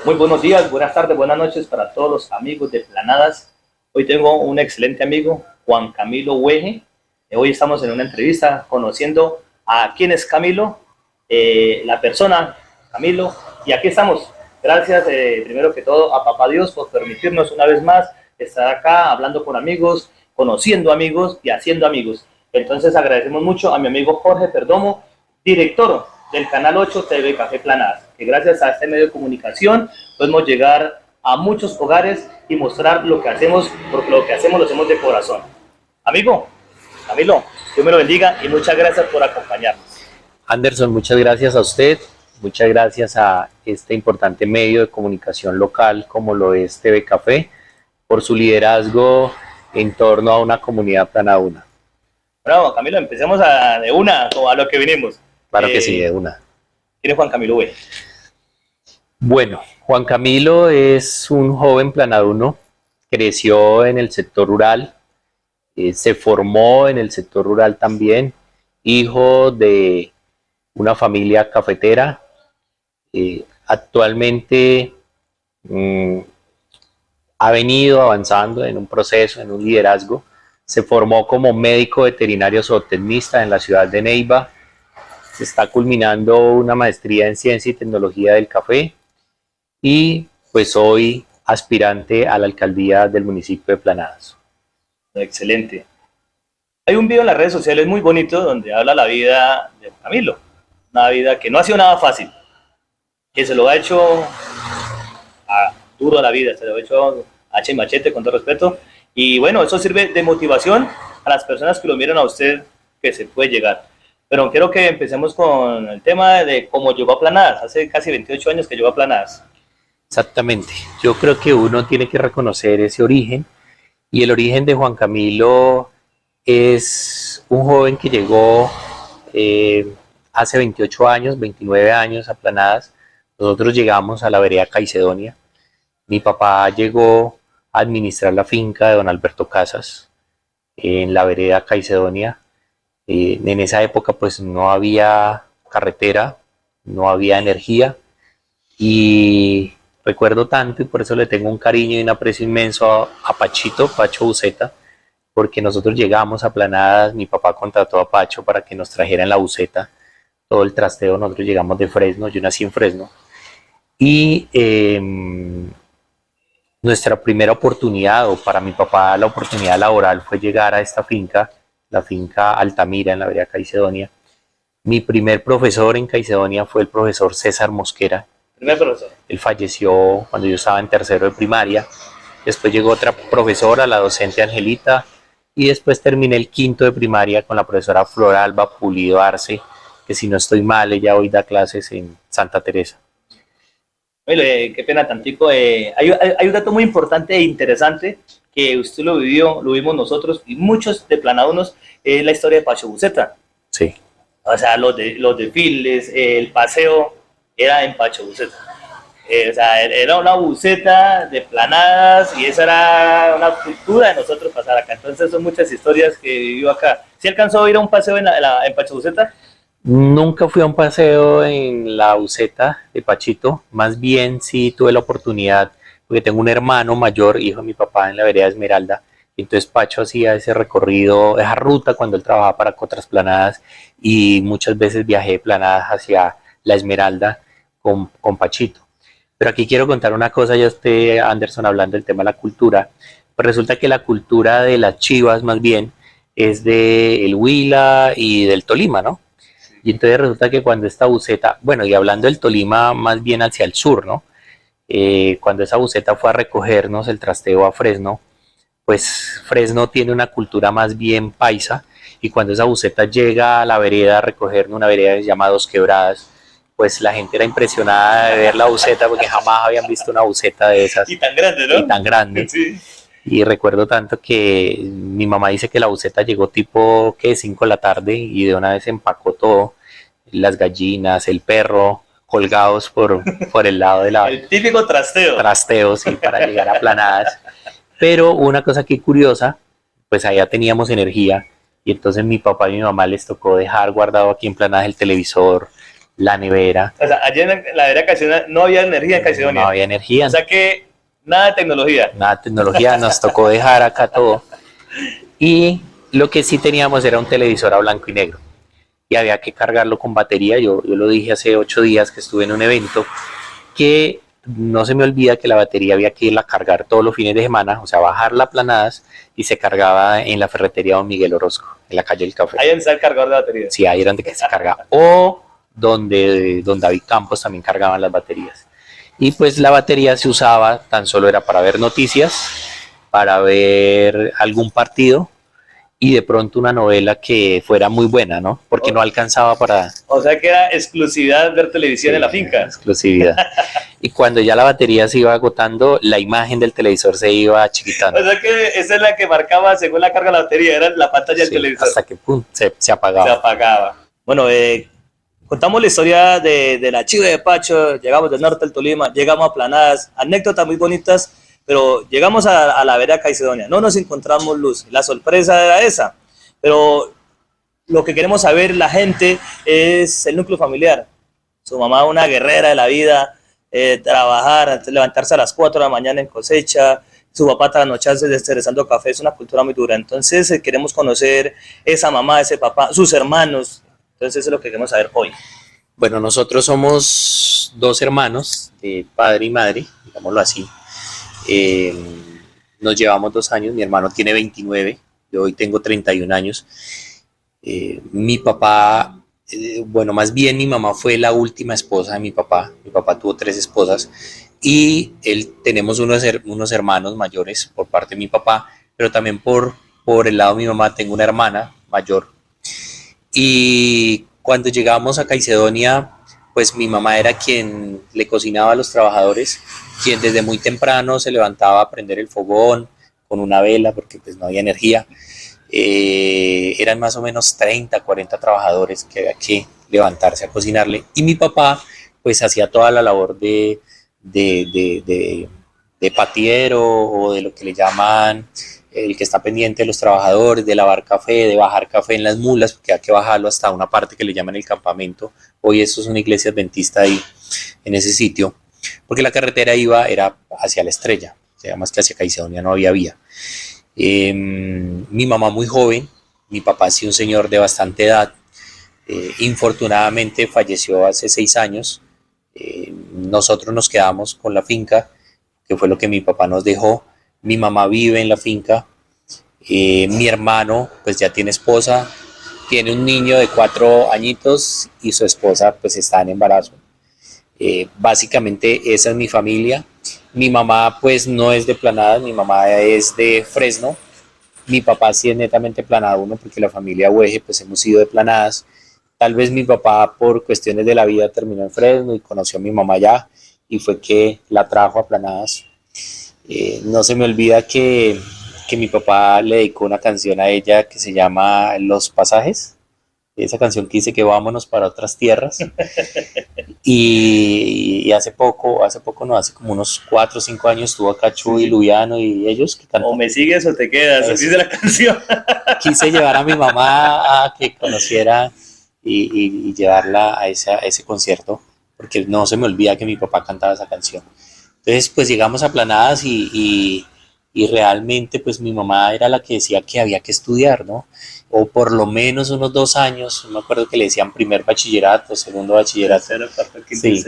Muy buenos días, buenas tardes, buenas noches para todos los amigos de Planadas. Hoy tengo un excelente amigo, Juan Camilo Hueje. Hoy estamos en una entrevista conociendo a quién es Camilo, la persona Camilo. Y aquí estamos. Gracias, primero que todo, a Papá Dios por permitirnos una vez más estar acá hablando con amigos, conociendo amigos y haciendo amigos. Entonces agradecemos mucho a mi amigo Jorge Perdomo, director del Canal 8 TV Café Planadas, que gracias a este medio de comunicación podemos llegar a muchos hogares y mostrar lo que hacemos, porque lo que hacemos lo hacemos de corazón. Amigo, Camilo, Dios me lo bendiga y muchas gracias por acompañarnos. Anderson, muchas gracias a usted, muchas gracias a este importante medio de comunicación local como lo es TV Café, por su liderazgo en torno a una comunidad planaduna. Bueno, Camilo, empecemos de una a lo que vinimos. Claro que sí, de una. ¿Quién es Juan Camilo Hueje? Bueno, Juan Camilo es un joven planaduno, creció en el sector rural, se formó en el sector rural también, hijo de una familia cafetera. Actualmente ha venido avanzando en un proceso, en un liderazgo. Se formó como médico veterinario zootecnista en la ciudad de Neiva. Se está culminando una maestría en ciencia y tecnología del café y pues hoy aspirante a la alcaldía del municipio de Planadas. Excelente. Hay un video en las redes sociales muy bonito donde habla la vida de Camilo, una vida que no ha sido nada fácil, que se lo ha hecho duro a la vida, se lo ha hecho hacha y machete, con todo respeto. Y bueno, eso sirve de motivación a las personas que lo miran a usted, que se puede llegar. Pero quiero que empecemos con el tema de cómo llegó a Planadas. Hace casi 28 años que llegó a Planadas. Exactamente. Yo creo que uno tiene que reconocer ese origen. Y el origen de Juan Camilo es un joven que llegó hace 28 años, 29 años a Planadas. Nosotros llegamos a la vereda Caicedonia. Mi papá llegó a administrar la finca de don Alberto Casas en la vereda Caicedonia. En esa época pues no había carretera, no había energía y recuerdo tanto, y por eso le tengo un cariño y un aprecio inmenso a Pacho Buceta, porque nosotros llegamos a Planadas, mi papá contrató a Pacho para que nos trajera en la buceta todo el trasteo. Nosotros llegamos de Fresno, yo nací en Fresno, y nuestra primera oportunidad, o para mi papá la oportunidad laboral, fue llegar a esta finca, la finca Altamira en la vereda Caicedonia. Mi primer profesor en Caicedonia fue el profesor César Mosquera. Primer profesor. Él falleció cuando yo estaba en tercero de primaria. Después llegó otra profesora, la docente Angelita, y después terminé el quinto de primaria con la profesora Floralba Pulido Arce, que si no estoy mal, ella hoy da clases en Santa Teresa. Qué pena tantico. Hay un dato muy importante e interesante que usted lo vivió, lo vimos nosotros y muchos de planadunos, es la historia de Pacho Buceta. Sí. O sea, los desfiles, el paseo era en Pacho Buceta. O sea, era una buceta de Planadas y esa era una cultura de nosotros pasar acá. Entonces son muchas historias que vivió acá. ¿Sí alcanzó a ir a un paseo en Pacho Buceta? Nunca fui a un paseo en la buceta de Pachito, más bien sí tuve la oportunidad, porque tengo un hermano mayor, hijo de mi papá, en la vereda Esmeralda, y entonces Pacho hacía ese recorrido, esa ruta cuando él trabajaba para otras Planadas, y muchas veces viajé de Planadas hacia la Esmeralda con Pachito. Pero aquí quiero contar una cosa, ya usted, Anderson, hablando del tema de la cultura, pues resulta que la cultura de las chivas, más bien, es del Huila y del Tolima, ¿no? Y entonces resulta que cuando esta buceta, bueno, y hablando del Tolima más bien hacia el sur, ¿no? Cuando esa buceta fue a recogernos el trasteo a Fresno, pues Fresno tiene una cultura más bien paisa, y cuando esa buceta llega a la vereda a recogernos, una vereda que se llama Dos Quebradas, pues la gente era impresionada de ver la buceta porque jamás habían visto una buceta de esas. Y tan grande, ¿no? Y tan grande. Sí. Y recuerdo tanto que mi mamá dice que la buceta llegó tipo, ¿qué? 5 de la tarde y de una vez empacó todo, las gallinas, el perro, colgados por el lado de la... El típico trasteo. Trasteo, sí, para llegar a Planadas. Pero una cosa que curiosa, pues allá teníamos energía y entonces mi papá y mi mamá les tocó dejar guardado aquí en Planadas el televisor, la nevera. O sea, ayer en la era Caicedonia no había energía en Caicedonia. No había energía. O sea que nada de tecnología. Nada de tecnología, nos tocó dejar acá todo. Y lo que sí teníamos era un televisor a blanco y negro. Y había que cargarlo con batería. Yo lo dije hace 8 días que estuve en un evento, que no se me olvida que la batería había que irla a cargar todos los fines de semana, o sea, bajarla a Planadas, y se cargaba en la ferretería Don Miguel Orozco, en la calle del Café. Ahí está el cargador de batería. Sí, ahí era donde se cargaba. O donde Don David Campos también cargaban las baterías. Y pues la batería se usaba, tan solo era para ver noticias, para ver algún partido y de pronto una novela que fuera muy buena, ¿no? Porque no alcanzaba para... O sea que era exclusividad ver televisión en la finca. Exclusividad. Y cuando ya la batería se iba agotando, la imagen del televisor se iba achiquitando. O sea que esa es la que marcaba según la carga de la batería, era la pantalla del televisor. Hasta que pum, se apagaba. Se apagaba. Bueno, contamos la historia de la Chiva de Pacho, llegamos del norte del Tolima, llegamos a Planadas, anécdotas muy bonitas, pero llegamos a la vereda Caicedonia, no nos encontramos luz, la sorpresa era esa, pero lo que queremos saber la gente es el núcleo familiar. Su mamá una guerrera de la vida, trabajar, levantarse a las 4 de la mañana en cosecha, su papá trasnocharse desterezando café, es una cultura muy dura. Entonces queremos conocer esa mamá, ese papá, sus hermanos. Entonces eso es lo que queremos saber hoy. Bueno, nosotros somos 2 hermanos, de padre y madre, digámoslo así. Nos llevamos 2 años, mi hermano tiene 29, yo hoy tengo 31 años. Mi papá, bueno, más bien mi mamá fue la última esposa de mi papá tuvo 3 esposas y tenemos unos hermanos mayores por parte de mi papá, pero también por el lado de mi mamá tengo una hermana mayor. Y cuando llegamos a Caicedonia, pues mi mamá era quien le cocinaba a los trabajadores, quien desde muy temprano se levantaba a prender el fogón con una vela porque pues no había energía. Eran más o menos 30, 40 trabajadores que había que levantarse a cocinarle. Y mi papá pues hacía toda la labor de patiero o de lo que le llaman el que está pendiente de los trabajadores, de lavar café, de bajar café en las mulas, porque hay que bajarlo hasta una parte que le llaman el campamento. Hoy eso es una iglesia adventista ahí, en ese sitio, porque la carretera era hacia la Estrella, o sea, más que hacia Caicedonia no había vía. Mi mamá muy joven, mi papá sí un señor de bastante edad, infortunadamente falleció hace 6 años. Nosotros nos quedamos con la finca, que fue lo que mi papá nos dejó. Mi mamá vive en la finca, mi hermano pues ya tiene esposa, tiene un niño de 4 añitos y su esposa pues está en embarazo. Básicamente esa es mi familia. Mi mamá pues no es de Planadas, mi mamá es de Fresno. Mi papá sí es netamente Planada 1 porque la familia Hueje pues hemos sido de Planadas. Tal vez mi papá por cuestiones de la vida terminó en Fresno y conoció a mi mamá allá y fue que la trajo a Planadas. No se me olvida que mi papá le dedicó una canción a ella que se llama Los Pasajes, esa canción que dice que vámonos para otras tierras. Y hace como unos 4 o 5 años estuvo acá Chuy, Luiano y ellos que cantan. O me sigues o te quedas, así dice la canción. Quise llevar a mi mamá a que conociera y llevarla a ese concierto, porque no se me olvida que mi papá cantaba esa canción. Entonces pues llegamos a Planadas y realmente pues mi mamá era la que decía que había que estudiar, ¿no? O por lo menos unos 2 años, me acuerdo que le decían primer bachillerato, segundo bachillerato. Sí.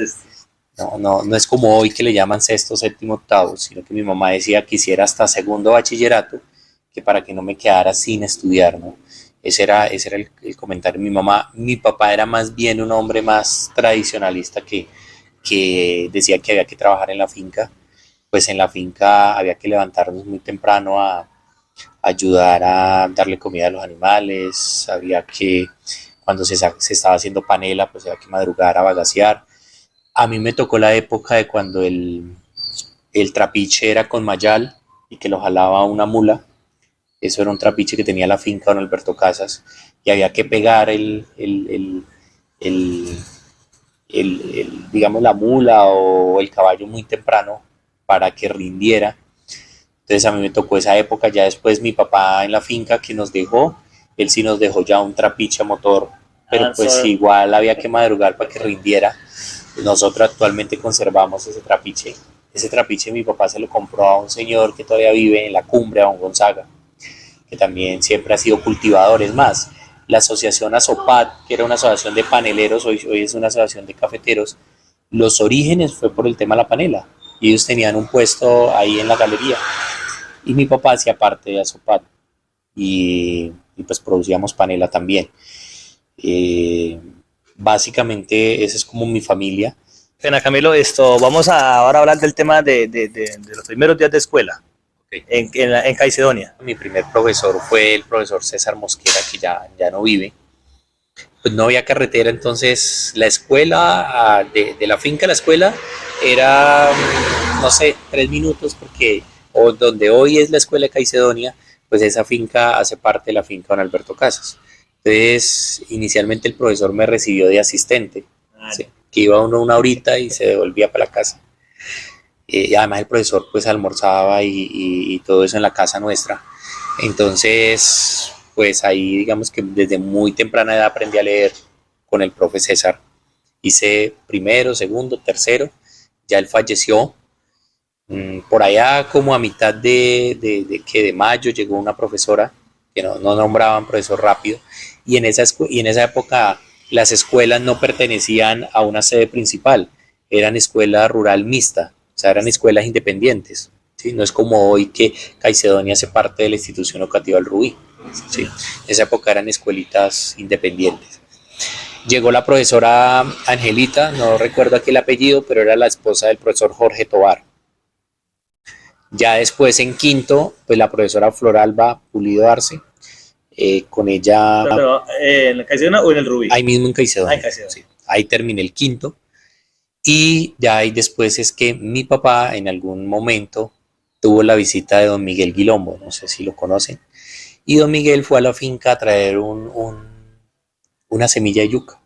No es como hoy que le llaman sexto, séptimo, octavo, sino que mi mamá decía que hiciera hasta segundo bachillerato, que para que no me quedara sin estudiar, ¿no? Ese era el comentario de mi mamá. Mi papá era más bien un hombre más tradicionalista que decía que había que trabajar en la finca. Pues en la finca había que levantarnos muy temprano a ayudar a darle comida a los animales, había que, cuando se estaba haciendo panela, pues había que madrugar a bagacear. A mí me tocó la época de cuando el trapiche era con mayal y que lo jalaba una mula. Eso era un trapiche que tenía la finca don Alberto Casas y había que pegar digamos la mula o el caballo muy temprano para que rindiera. Entonces a mí me tocó esa época. Ya después mi papá en la finca que nos dejó, él sí nos dejó ya un trapiche a motor pero pues igual había que madrugar para que rindiera. Nosotros actualmente conservamos ese trapiche. Ese trapiche mi papá se lo compró a un señor que todavía vive en la cumbre, a don Gonzaga, que también siempre ha sido cultivador. Es más, la asociación ASOPAT, que era una asociación de paneleros, hoy es una asociación de cafeteros, los orígenes fue por el tema de la panela. Y ellos tenían un puesto ahí en la galería. Y mi papá hacía parte de ASOPAT. Y pues producíamos panela también. Básicamente esa es como mi familia. Pena, Camilo, vamos a ahora hablar del tema de los primeros días de escuela. Okay. En Caicedonia. Mi primer profesor fue el profesor César Mosquera, que ya no vive. Pues no había carretera, entonces la escuela, de la finca a la escuela, era, no sé, 3 minutos, porque donde hoy es la escuela de Caicedonia, pues esa finca hace parte de la finca Don Alberto Casas. Entonces, inicialmente el profesor me recibió de asistente, ¿sí? Que iba uno una horita y se devolvía para la casa. Y además el profesor pues almorzaba y todo eso en la casa nuestra. Entonces, pues ahí digamos que desde muy temprana edad aprendí a leer con el profe César. Hice primero, segundo, tercero. Ya él falleció. Por allá como a mitad de mayo llegó una profesora que no nombraban profesor rápido, y en esa época las escuelas no pertenecían a una sede principal, eran escuela rural mixta, o sea, eran escuelas independientes, ¿sí? No es como hoy que Caicedonia hace parte de la institución educativa del Rubí, ¿sí? En esa época eran escuelitas independientes. Llegó la profesora Angelita, no recuerdo aquí el apellido, pero era la esposa del profesor Jorge Tobar. Ya después en quinto, pues la profesora Floralba Pulido Arce, con ella... Pero, ¿en la Caicedonia o en el Rubí? Ahí mismo en Caicedonia. Sí. Ahí terminé el quinto. Y ya ahí después es que mi papá en algún momento tuvo la visita de don Miguel Guilombo, no sé si lo conocen. Y don Miguel fue a la finca a traer una semilla de yuca.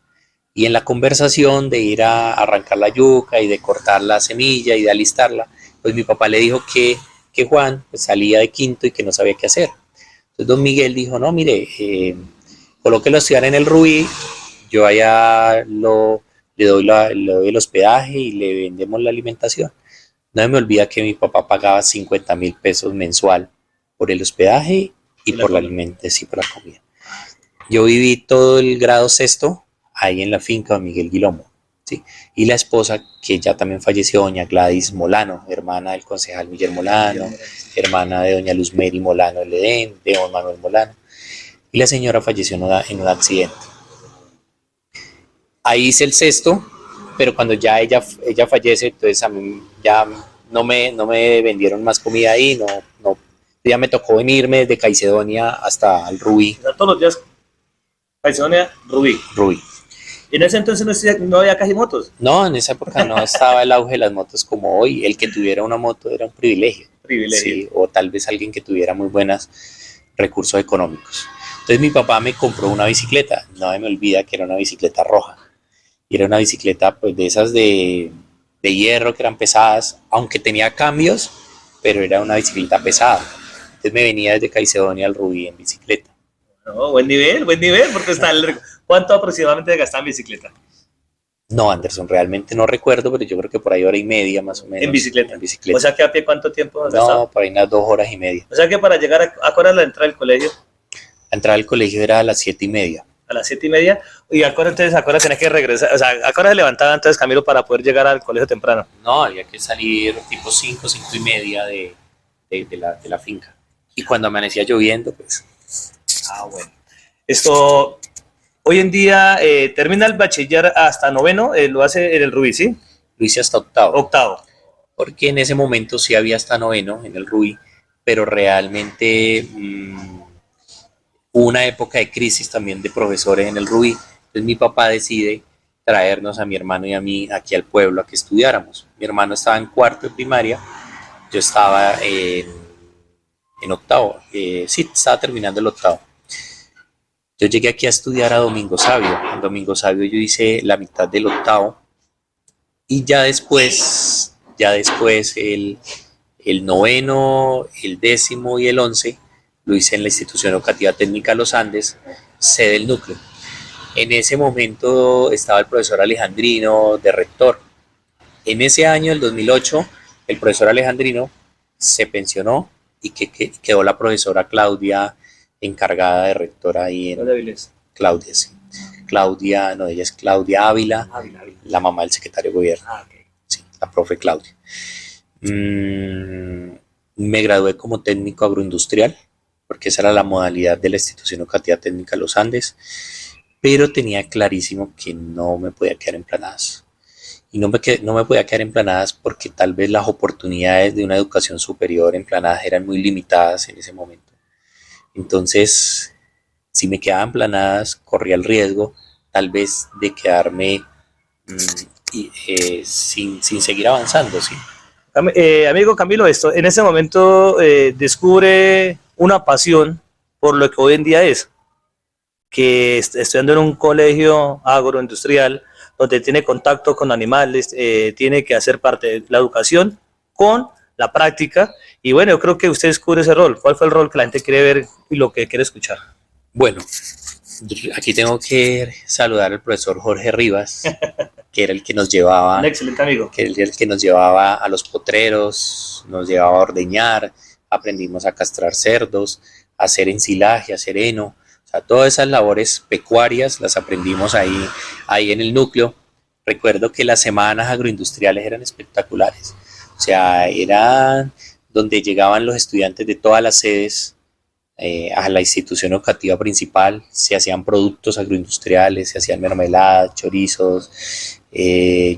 Y en la conversación de ir a arrancar la yuca y de cortar la semilla y de alistarla, pues mi papá le dijo que Juan pues, salía de quinto y que no sabía qué hacer. Entonces don Miguel dijo, no, mire, colóquelo a estudiar en el Rubí, yo allá le doy el hospedaje y le vendemos la alimentación. No me olvida que mi papá pagaba 50,000 pesos mensual por el hospedaje y por la alimentación y por la comida. Yo viví todo el grado sexto ahí en la finca de Miguel Guilombo, ¿sí? Y la esposa, que ya también falleció, doña Gladys Molano, hermana del concejal Miguel Molano, hermana de doña Luz Mary Molano del Edén, de don Manuel Molano, y la señora falleció en un accidente. Ahí hice el sexto, pero cuando ya ella fallece, entonces a mí ya no me vendieron más comida ahí, ya me tocó venirme desde Caicedonia hasta el Rubí. O sea, todos los días Caicedonia, Rubí. ¿Y en ese entonces no había casi motos? No, en esa época no estaba el auge de las motos como hoy. El que tuviera una moto era un privilegio. Sí, o tal vez alguien que tuviera muy buenos recursos económicos. Entonces mi papá me compró una bicicleta. No me olvida que era una bicicleta roja. Y era una bicicleta pues de esas de hierro que eran pesadas, aunque tenía cambios, pero era una bicicleta pesada. Entonces me venía desde Caicedonia al Rubí en bicicleta. No, buen nivel, porque está ¿cuánto aproximadamente gastaba en bicicleta? No, Anderson, realmente no recuerdo, pero yo creo que por ahí 1 hora y media más o menos. ¿En bicicleta? O sea, que a pie, ¿cuánto tiempo has gastado? No, por ahí unas 2 horas y media. O sea, que para llegar ¿a qué hora la entrada del colegio? La entrada del colegio era a las 7:30. A las 7:30. ¿Y a qué hora tenés que regresar? O sea, ¿a qué hora se levantaba entonces Camilo para poder llegar al colegio temprano? No, había que salir tipo 5:30 de la finca. Y cuando amanecía lloviendo, pues... Bueno. Hoy en día termina el bachiller hasta noveno, lo hace en el Rubí, ¿sí? Lo hice hasta octavo. Porque en ese momento sí había hasta noveno en el Rubí, pero realmente hubo una época de crisis también de profesores en el Rubí. Entonces mi papá decide traernos a mi hermano y a mí aquí al pueblo a que estudiáramos. Mi hermano estaba en cuarto de primaria, yo estaba en octavo, sí, estaba terminando el octavo. Yo llegué aquí a estudiar a Domingo Sabio. En Domingo Sabio yo hice la mitad del octavo y ya después el noveno, el décimo y el 11 lo hice en la Institución Educativa Técnica Los Andes, sede del núcleo. En ese momento estaba el profesor Alejandrino de rector. En ese año, el 2008, el profesor Alejandrino se pensionó y quedó la profesora Claudia encargada de rectora ahí en Claudia, sí. Claudia, no, ella es Claudia Ávila, la mamá del secretario de gobierno. Sí, la profe Claudia. Me gradué como técnico agroindustrial, porque esa era la modalidad de la institución educativa técnica Los Andes, pero tenía clarísimo que no me podía quedar en Planadas. Y no me podía quedar en Planadas porque tal vez las oportunidades de una educación superior en Planadas eran muy limitadas en ese momento. Entonces, si me quedaba en Planadas, corría el riesgo tal vez de quedarme sin seguir avanzando, ¿sí? Amigo Camilo, en ese momento descubre una pasión por lo que hoy en día es, que estudiando en un colegio agroindustrial, donde tiene contacto con animales, tiene que hacer parte de la educación con la práctica. Y bueno, yo creo que usted descubre ese rol. ¿Cuál fue el rol que la gente quiere ver y lo que quiere escuchar? Bueno, aquí tengo que saludar al profesor Jorge Rivas, que era el que nos llevaba, un excelente amigo, que era el que nos llevaba a los potreros, nos llevaba a ordeñar, aprendimos a castrar cerdos, a hacer ensilaje, a hacer heno. O sea, todas esas labores pecuarias las aprendimos ahí en el núcleo. Recuerdo que las semanas agroindustriales eran espectaculares. O sea, eran donde llegaban los estudiantes de todas las sedes a la institución educativa principal, se hacían productos agroindustriales, se hacían mermeladas, chorizos,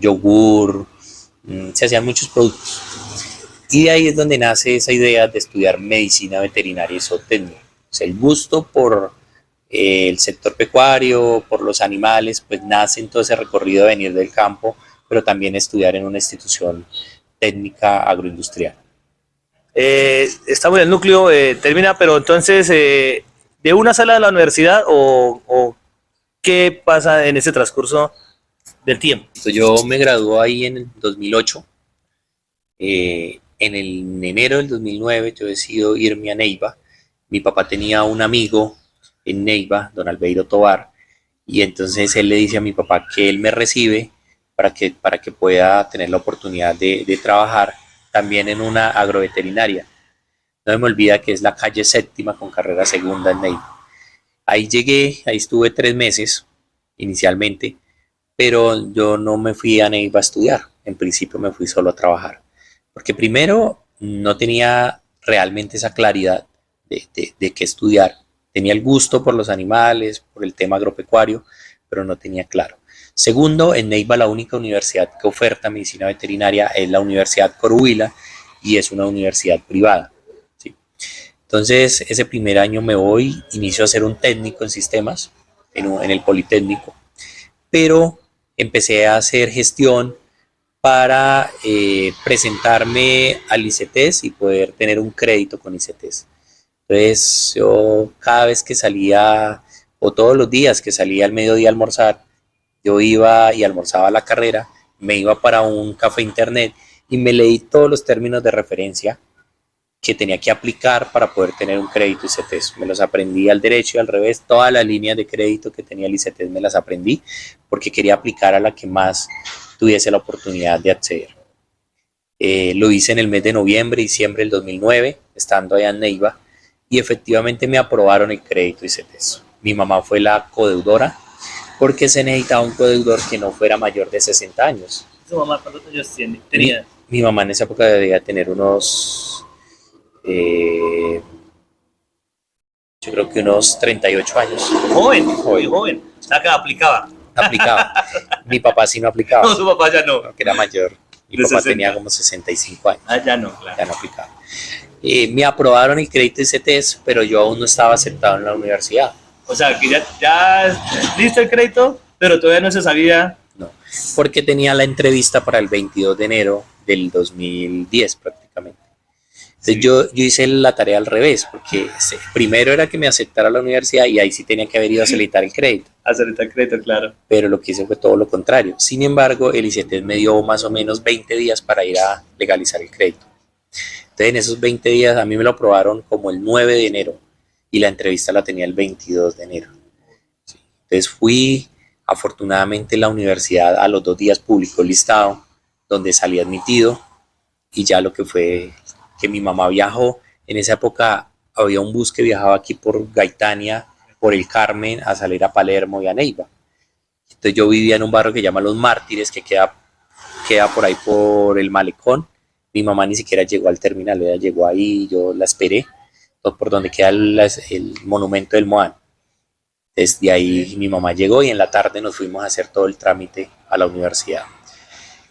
yogur, se hacían muchos productos. Y de ahí es donde nace esa idea de estudiar medicina veterinaria y zootecnia. O sea, el gusto por el sector pecuario, por los animales, pues nace en todo ese recorrido de venir del campo, pero también estudiar en una institución técnica agroindustrial. Estamos en el núcleo, termina, pero entonces, ¿de una sala de la universidad o qué pasa en ese transcurso del tiempo? Yo me gradué ahí en el 2008. En enero del 2009 yo decido irme a Neiva. Mi papá tenía un amigo en Neiva, don Albeiro Tobar, y entonces él le dice a mi papá que él me recibe para que pueda tener la oportunidad de trabajar también en una agroveterinaria. No me olvida que es la calle Séptima con carrera segunda en Neiva. Ahí llegué, ahí estuve 3 meses inicialmente, pero yo no me fui a Neiva a estudiar. En principio me fui solo a trabajar, porque primero no tenía realmente esa claridad de qué estudiar. Tenía el gusto por los animales, por el tema agropecuario, pero no tenía claro. Segundo, en Neiva la única universidad que oferta medicina veterinaria es la Universidad Coruila y es una universidad privada. ¿Sí? Entonces, ese primer año me voy, inicio a ser un técnico en sistemas en el Politécnico, pero empecé a hacer gestión para presentarme al ICETES y poder tener un crédito con ICETES. Entonces, yo cada vez que salía, o todos los días que salía al mediodía a almorzar, yo iba y almorzaba la carrera, me iba para un café internet y me leí todos los términos de referencia que tenía que aplicar para poder tener un crédito ICETES. Me los aprendí al derecho y al revés, todas las líneas de crédito que tenía el ICETES me las aprendí porque quería aplicar a la que más tuviese la oportunidad de acceder. Lo hice en el mes de noviembre, diciembre del 2009, estando allá en Neiva, y efectivamente me aprobaron el crédito ICETES. Mi mamá fue la codeudora porque se necesitaba un codeudor que no fuera mayor de 60 años. ¿Su mamá cuántos años tenía? Mi mamá en esa época debía tener unos, yo creo que unos 38 años. Joven, muy joven. Acá aplicaba. Mi papá sí no aplicaba. No, su papá ya no. Que era mayor. Mi papá tenía como 65 años. Ah, ya no, claro. Ya no aplicaba. Me aprobaron el crédito ICETES, pero yo aún no estaba aceptado en la universidad. O sea, que ya listo el crédito, pero todavía no se sabía. No, porque tenía la entrevista para el 22 de enero del 2010 prácticamente. Entonces yo hice la tarea al revés, porque primero era que me aceptara la universidad y ahí sí tenía que haber ido a solicitar el crédito. A solicitar el crédito, claro. Pero lo que hice fue todo lo contrario. Sin embargo, el ICETES me dio más o menos 20 días para ir a legalizar el crédito. Entonces en esos 20 días a mí me lo aprobaron como el 9 de enero y la entrevista la tenía el 22 de enero. Sí. Entonces fui, Afortunadamente la universidad a los 2 días publicó el listado donde salí admitido y ya lo que fue que mi mamá viajó. En esa época había un bus que viajaba aquí por Gaitania, por el Carmen, a salir a Palermo y a Neiva. Entonces yo vivía en un barrio que se llama Los Mártires, que queda por ahí por el Malecón. Mi mamá ni siquiera llegó al terminal, ella llegó ahí, yo la esperé, por donde queda el monumento del Moán. Desde ahí mi mamá llegó y en la tarde nos fuimos a hacer todo el trámite a la universidad.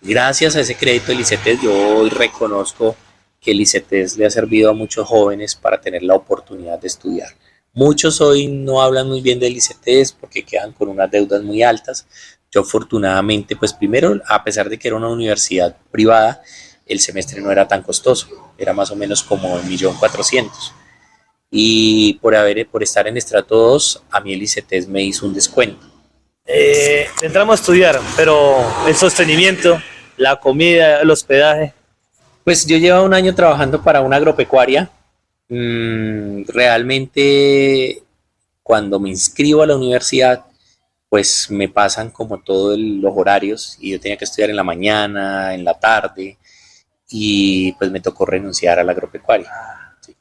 Gracias a ese crédito del ICETES, yo hoy reconozco que el ICETES le ha servido a muchos jóvenes para tener la oportunidad de estudiar. Muchos hoy no hablan muy bien del ICETES porque quedan con unas deudas muy altas. Yo afortunadamente, pues primero, a pesar de que era una universidad privada, el semestre no era tan costoso, era más o menos como 1.400.000. Y por estar en estrato 2, a mí el ICETES me hizo un descuento. Entramos a estudiar, pero el sostenimiento, la comida, el hospedaje. Pues yo llevo un año trabajando para una agropecuaria. Realmente cuando me inscribo a la universidad, pues me pasan como todos los horarios y yo tenía que estudiar en la mañana, en la tarde y pues me tocó renunciar a la agropecuaria. Sí.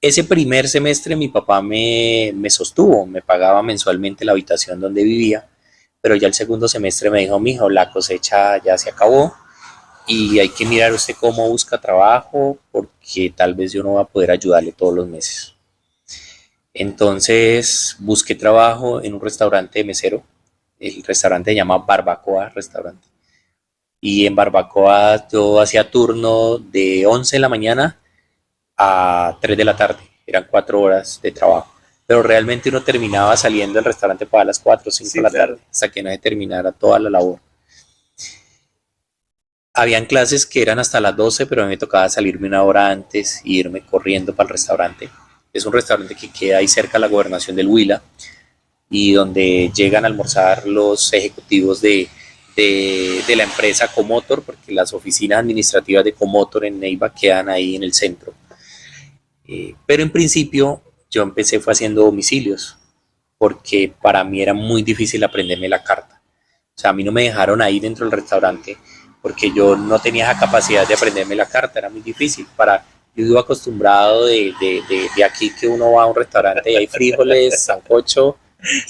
Ese primer semestre mi papá me sostuvo, me pagaba mensualmente la habitación donde vivía, pero ya el segundo semestre me dijo, mijo, la cosecha ya se acabó y hay que mirar usted cómo busca trabajo porque tal vez yo no voy a poder ayudarle todos los meses. Entonces busqué trabajo en un restaurante de mesero, el restaurante se llama Barbacoa Restaurante, y en Barbacoa yo hacía turno de 11 de la mañana a 3 de la tarde, eran 4 horas de trabajo, pero realmente uno terminaba saliendo del restaurante para las 4 o 5 de la tarde, hasta que no se terminara toda la labor. Habían clases que eran hasta las 12, pero a mí me tocaba salirme una hora antes e irme corriendo para el restaurante. Es un restaurante que queda ahí cerca de la gobernación del Huila y donde llegan a almorzar los ejecutivos de la empresa Comotor, porque las oficinas administrativas de Comotor en Neiva quedan ahí en el centro. Pero en principio yo fue haciendo domicilios, porque para mí era muy difícil aprenderme la carta. O sea, a mí no me dejaron ahí dentro del restaurante porque yo no tenía esa capacidad de aprenderme la carta, era muy difícil. Yo iba acostumbrado de aquí que uno va a un restaurante y hay frijoles, sancocho.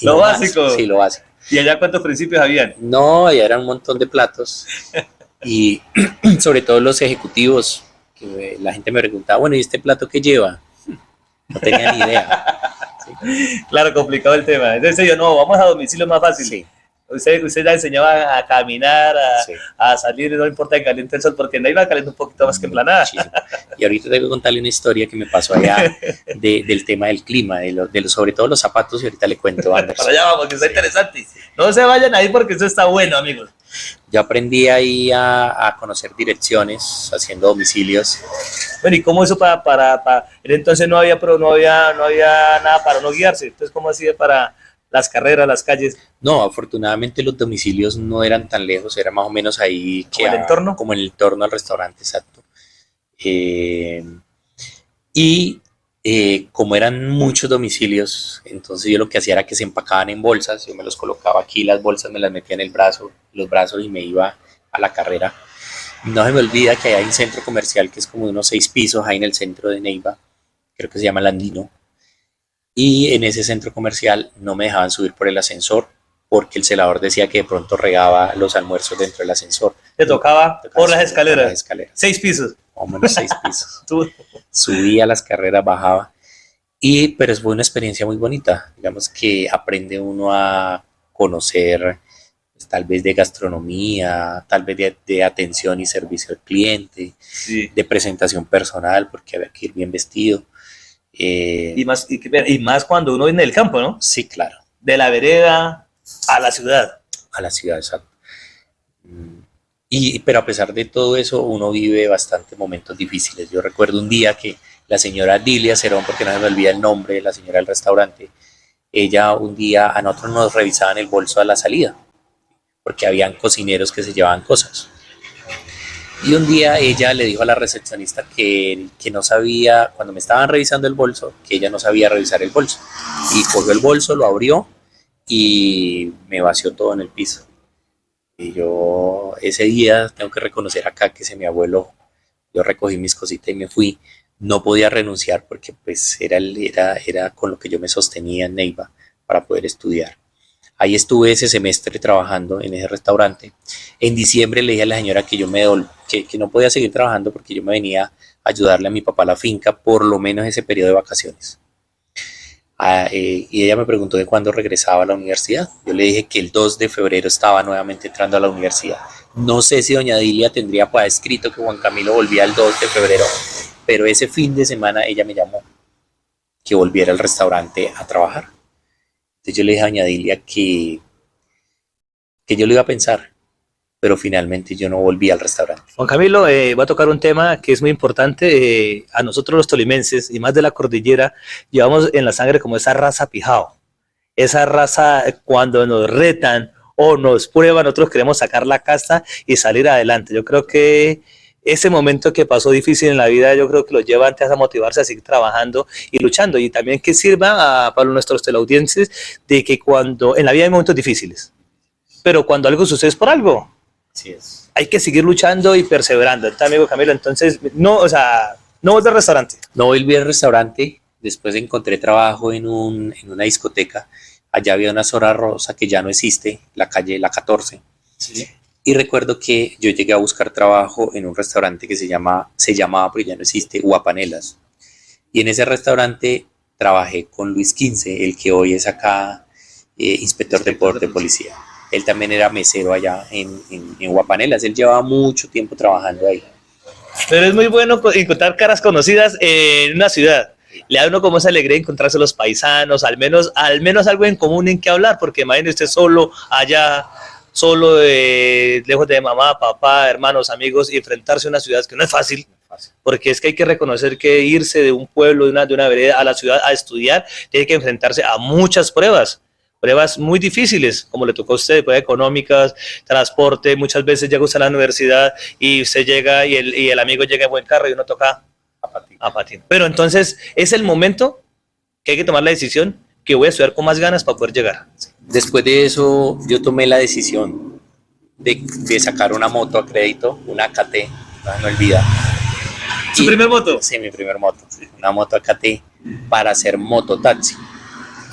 Lo básico. Sí, lo básico. ¿Y allá cuántos principios habían? No, allá eran un montón de platos. Y sobre todo los ejecutivos, que la gente me preguntaba, bueno, ¿y este plato qué lleva? No tenía ni idea. Sí. Claro, complicado el tema. Entonces yo, no, vamos a domicilio más fácil. Sí. Usted ya enseñaba a caminar, a salir, no importa que caliente el sol, porque en ahí va a calentar un poquito más que en Planada. Y ahorita tengo que contarle una historia que me pasó allá del tema del clima, sobre todo los zapatos, y ahorita le cuento. Para allá vamos, que está interesante. No se vayan ahí porque eso está bueno, amigos. Yo aprendí ahí a conocer direcciones, haciendo domicilios. Bueno, ¿y cómo eso entonces no había nada para no guiarse? Entonces, ¿cómo hacía para las carreras, las calles? No, afortunadamente los domicilios no eran tan lejos, era más o menos ahí que ¿Como el entorno? Como en el entorno al restaurante, exacto. Como eran muchos domicilios, entonces yo lo que hacía era que se empacaban en bolsas, yo me los colocaba aquí, las bolsas me las metía en los brazos y me iba a la carrera. No se me olvida que hay un centro comercial que es como de unos 6 pisos ahí en el centro de Neiva, creo que se llama Landino. Y en ese centro comercial no me dejaban subir por el ascensor porque el celador decía que de pronto regaba los almuerzos dentro del ascensor. Te tocaba por las escaleras. 6 pisos. Más o menos 6 pisos. Subía las carreras, bajaba. Pero fue una experiencia muy bonita. Digamos que aprende uno a conocer pues, tal vez de gastronomía, tal vez de atención y servicio al cliente, sí, de presentación personal porque había que ir bien vestido. Y más cuando uno viene del campo, ¿no? Sí, claro. De la vereda a la ciudad. A la ciudad, exacto. Pero a pesar de todo eso, uno vive bastante momentos difíciles. Yo recuerdo un día que la señora Dilia Cerón, porque no se me olvida el nombre, la señora del restaurante, ella un día a nosotros nos revisaban el bolso a la salida, porque habían cocineros que se llevaban cosas. Y un día ella le dijo a la recepcionista que no sabía, cuando me estaban revisando el bolso, que ella no sabía revisar el bolso. Y cogió el bolso, lo abrió y me vació todo en el piso. Y yo ese día tengo que reconocer acá que ese mi abuelo, yo recogí mis cositas y me fui. No podía renunciar porque pues era con lo que yo me sostenía en Neiva para poder estudiar. Ahí estuve ese semestre trabajando en ese restaurante. En diciembre le dije a la señora que que no podía seguir trabajando porque yo me venía a ayudarle a mi papá a la finca por lo menos ese periodo de vacaciones. Y ella me preguntó de cuándo regresaba a la universidad. Yo le dije que el 2 de febrero estaba nuevamente entrando a la universidad. No sé si doña Dilia tendría para escrito que Juan Camilo volvía el 2 de febrero, pero ese fin de semana ella me llamó que volviera al restaurante a trabajar. Entonces yo le dije a doña Dilia que yo lo iba a pensar, pero finalmente yo no volví al restaurante. Juan Camilo, va a tocar un tema que es muy importante. A nosotros los tolimenses y más de la cordillera llevamos en la sangre como esa raza pijao. Esa raza cuando nos retan o nos prueban, nosotros queremos sacar la casta y salir adelante. Yo creo que ese momento que pasó difícil en la vida, yo creo que los lleva antes a motivarse a seguir trabajando y luchando. Y también que sirva para nuestros teleaudienses de que cuando en la vida hay momentos difíciles, pero cuando algo sucede es por algo. Así es. Hay que seguir luchando y perseverando. ¿Está, amigo Camilo? Entonces, no, o sea, no volví al restaurante. No volví al restaurante, después encontré trabajo en una discoteca. Allá había una Zona Rosa que ya no existe, la calle La 14. Sí. Y recuerdo que yo llegué a buscar trabajo en un restaurante que se llamaba, pero ya no existe, Guapanelas. Y en ese restaurante trabajé con Luis Quince, el que hoy es acá inspector de policía. Él también era mesero allá en Guapanelas. Él llevaba mucho tiempo trabajando ahí. Pero es muy bueno encontrar caras conocidas en una ciudad. Le da uno como esa alegría de encontrarse los paisanos, al menos algo en común en que hablar, porque imagínese usted solo allá, solo lejos de mamá, papá, hermanos, amigos, y enfrentarse a una ciudad que no es fácil, porque es que hay que reconocer que irse de un pueblo, de una vereda a la ciudad a estudiar, tiene que enfrentarse a muchas pruebas muy difíciles, como le tocó a usted, pruebas económicas, transporte. Muchas veces llega usted a la universidad y usted llega y el amigo llega en buen carro y uno toca a patín. Pero entonces es el momento que hay que tomar la decisión que voy a estudiar con más ganas para poder llegar. Después de eso, yo tomé la decisión de sacar una moto a crédito, una KT, no olvida. ¿Su primer moto? Sí, mi primer moto, una moto KT para hacer mototaxi.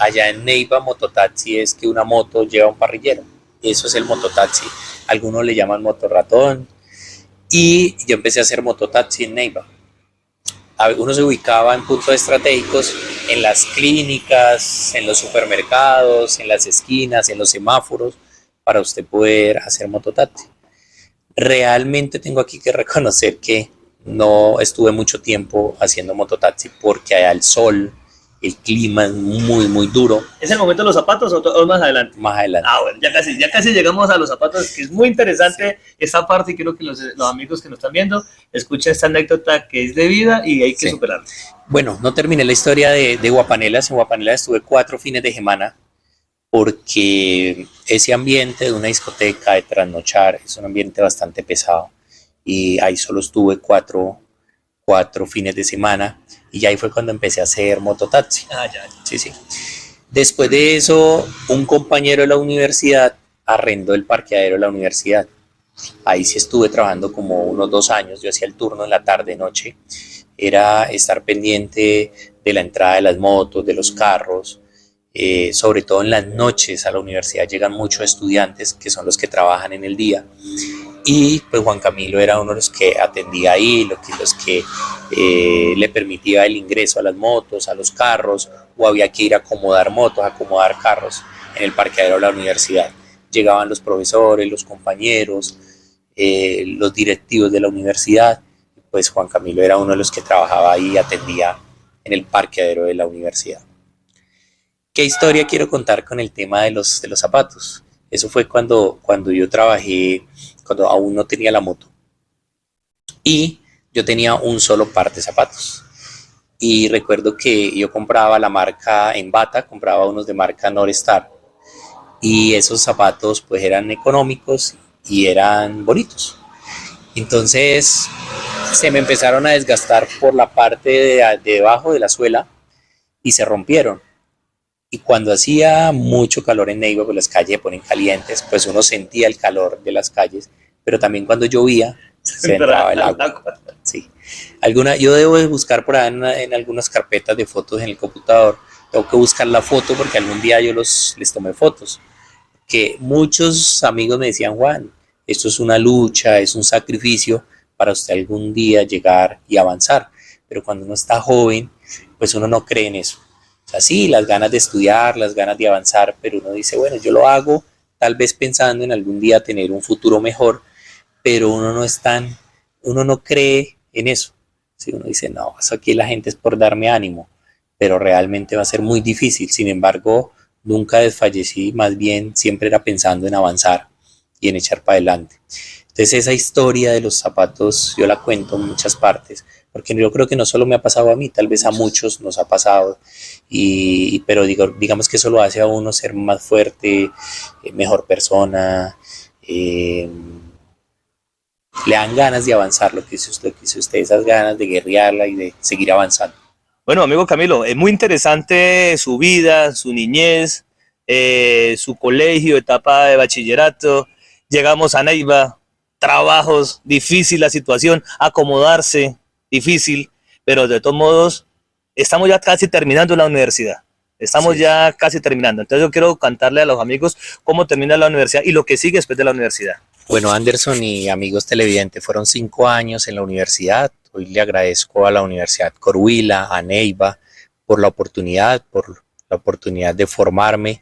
Allá en Neiva, mototaxi es que una moto lleva un parrillero. Eso es el mototaxi. Algunos le llaman motorratón. Y yo empecé a hacer mototaxi en Neiva. Uno se ubicaba en puntos estratégicos, en las clínicas, en los supermercados, en las esquinas, en los semáforos, para usted poder hacer mototaxi. Realmente tengo aquí que reconocer que no estuve mucho tiempo haciendo mototaxi porque allá el sol, el clima es muy, muy duro. ¿Es el momento de los zapatos o más adelante? Más adelante. Ah, bueno, ya casi llegamos a los zapatos, que es muy interesante esta parte, y quiero que los amigos que nos están viendo escuchen esta anécdota que es de vida y hay que superarla. Bueno, no terminé la historia de Guapanelas. En Guapanelas estuve 4 fines de semana porque ese ambiente de una discoteca, de trasnochar, es un ambiente bastante pesado. Y ahí solo estuve 4 fines de semana. Y ahí fue cuando empecé a hacer mototaxi. Sí. Después de eso, un compañero de la universidad arrendó el parqueadero de la universidad. Ahí sí estuve trabajando como unos 2 años. Yo hacía el turno en la tarde-noche. Era estar pendiente de la entrada de las motos, de los carros. Sobre todo en las noches a la universidad llegan muchos estudiantes que son los que trabajan en el día. Y pues Juan Camilo era uno de los que atendía ahí, los que le permitía el ingreso a las motos, a los carros, o había que ir a acomodar motos, a acomodar carros en el parqueadero de la universidad. Llegaban los profesores, los compañeros, los directivos de la universidad. Pues Juan Camilo era uno de los que trabajaba ahí y atendía en el parqueadero de la universidad. ¿Qué historia quiero contar con el tema de los zapatos? Eso fue cuando yo trabajé, cuando aún no tenía la moto. Y yo tenía un solo par de zapatos. Y recuerdo que yo compraba la marca en Bata, compraba unos de marca Norstar. Y esos zapatos pues eran económicos y eran bonitos. Entonces se me empezaron a desgastar por la parte de debajo de la suela y se rompieron. Y cuando hacía mucho calor en Neiva, pues las calles se ponen calientes, pues uno sentía el calor de las calles, pero también cuando llovía se entraba el agua. Sí. Yo debo de buscar por ahí en algunas carpetas de fotos en el computador. Tengo que buscar la foto porque algún día les tomé fotos. Que muchos amigos me decían, Juan, esto es una lucha, es un sacrificio para usted algún día llegar y avanzar. Pero cuando uno está joven, pues uno no cree en eso. O sea, sí, las ganas de estudiar, las ganas de avanzar, pero uno dice, bueno, yo lo hago tal vez pensando en algún día tener un futuro mejor, pero uno no cree en eso. Si uno dice, no, eso aquí la gente es por darme ánimo, pero realmente va a ser muy difícil. Sin embargo, nunca desfallecí, más bien siempre era pensando en avanzar y en echar para adelante. Entonces esa historia de los zapatos yo la cuento en muchas partes, porque yo creo que no solo me ha pasado a mí, tal vez a muchos nos ha pasado, pero digamos que eso lo hace a uno ser más fuerte, mejor persona, le dan ganas de avanzar, lo que dice usted, esas ganas de guerrearla y de seguir avanzando. Bueno, amigo Camilo, es muy interesante su vida, su niñez, su colegio, etapa de bachillerato. Llegamos a Neiva, trabajos, difícil la situación, acomodarse, difícil, pero de todos modos, estamos ya casi terminando la universidad. Estamos Sí. ya casi terminando. Entonces yo quiero cantarle a los amigos cómo termina la universidad y lo que sigue después de la universidad. Bueno, Anderson y amigos televidentes, fueron 5 años en la universidad. Hoy le agradezco a la Universidad Corhuila, a Neiva, por la oportunidad de formarme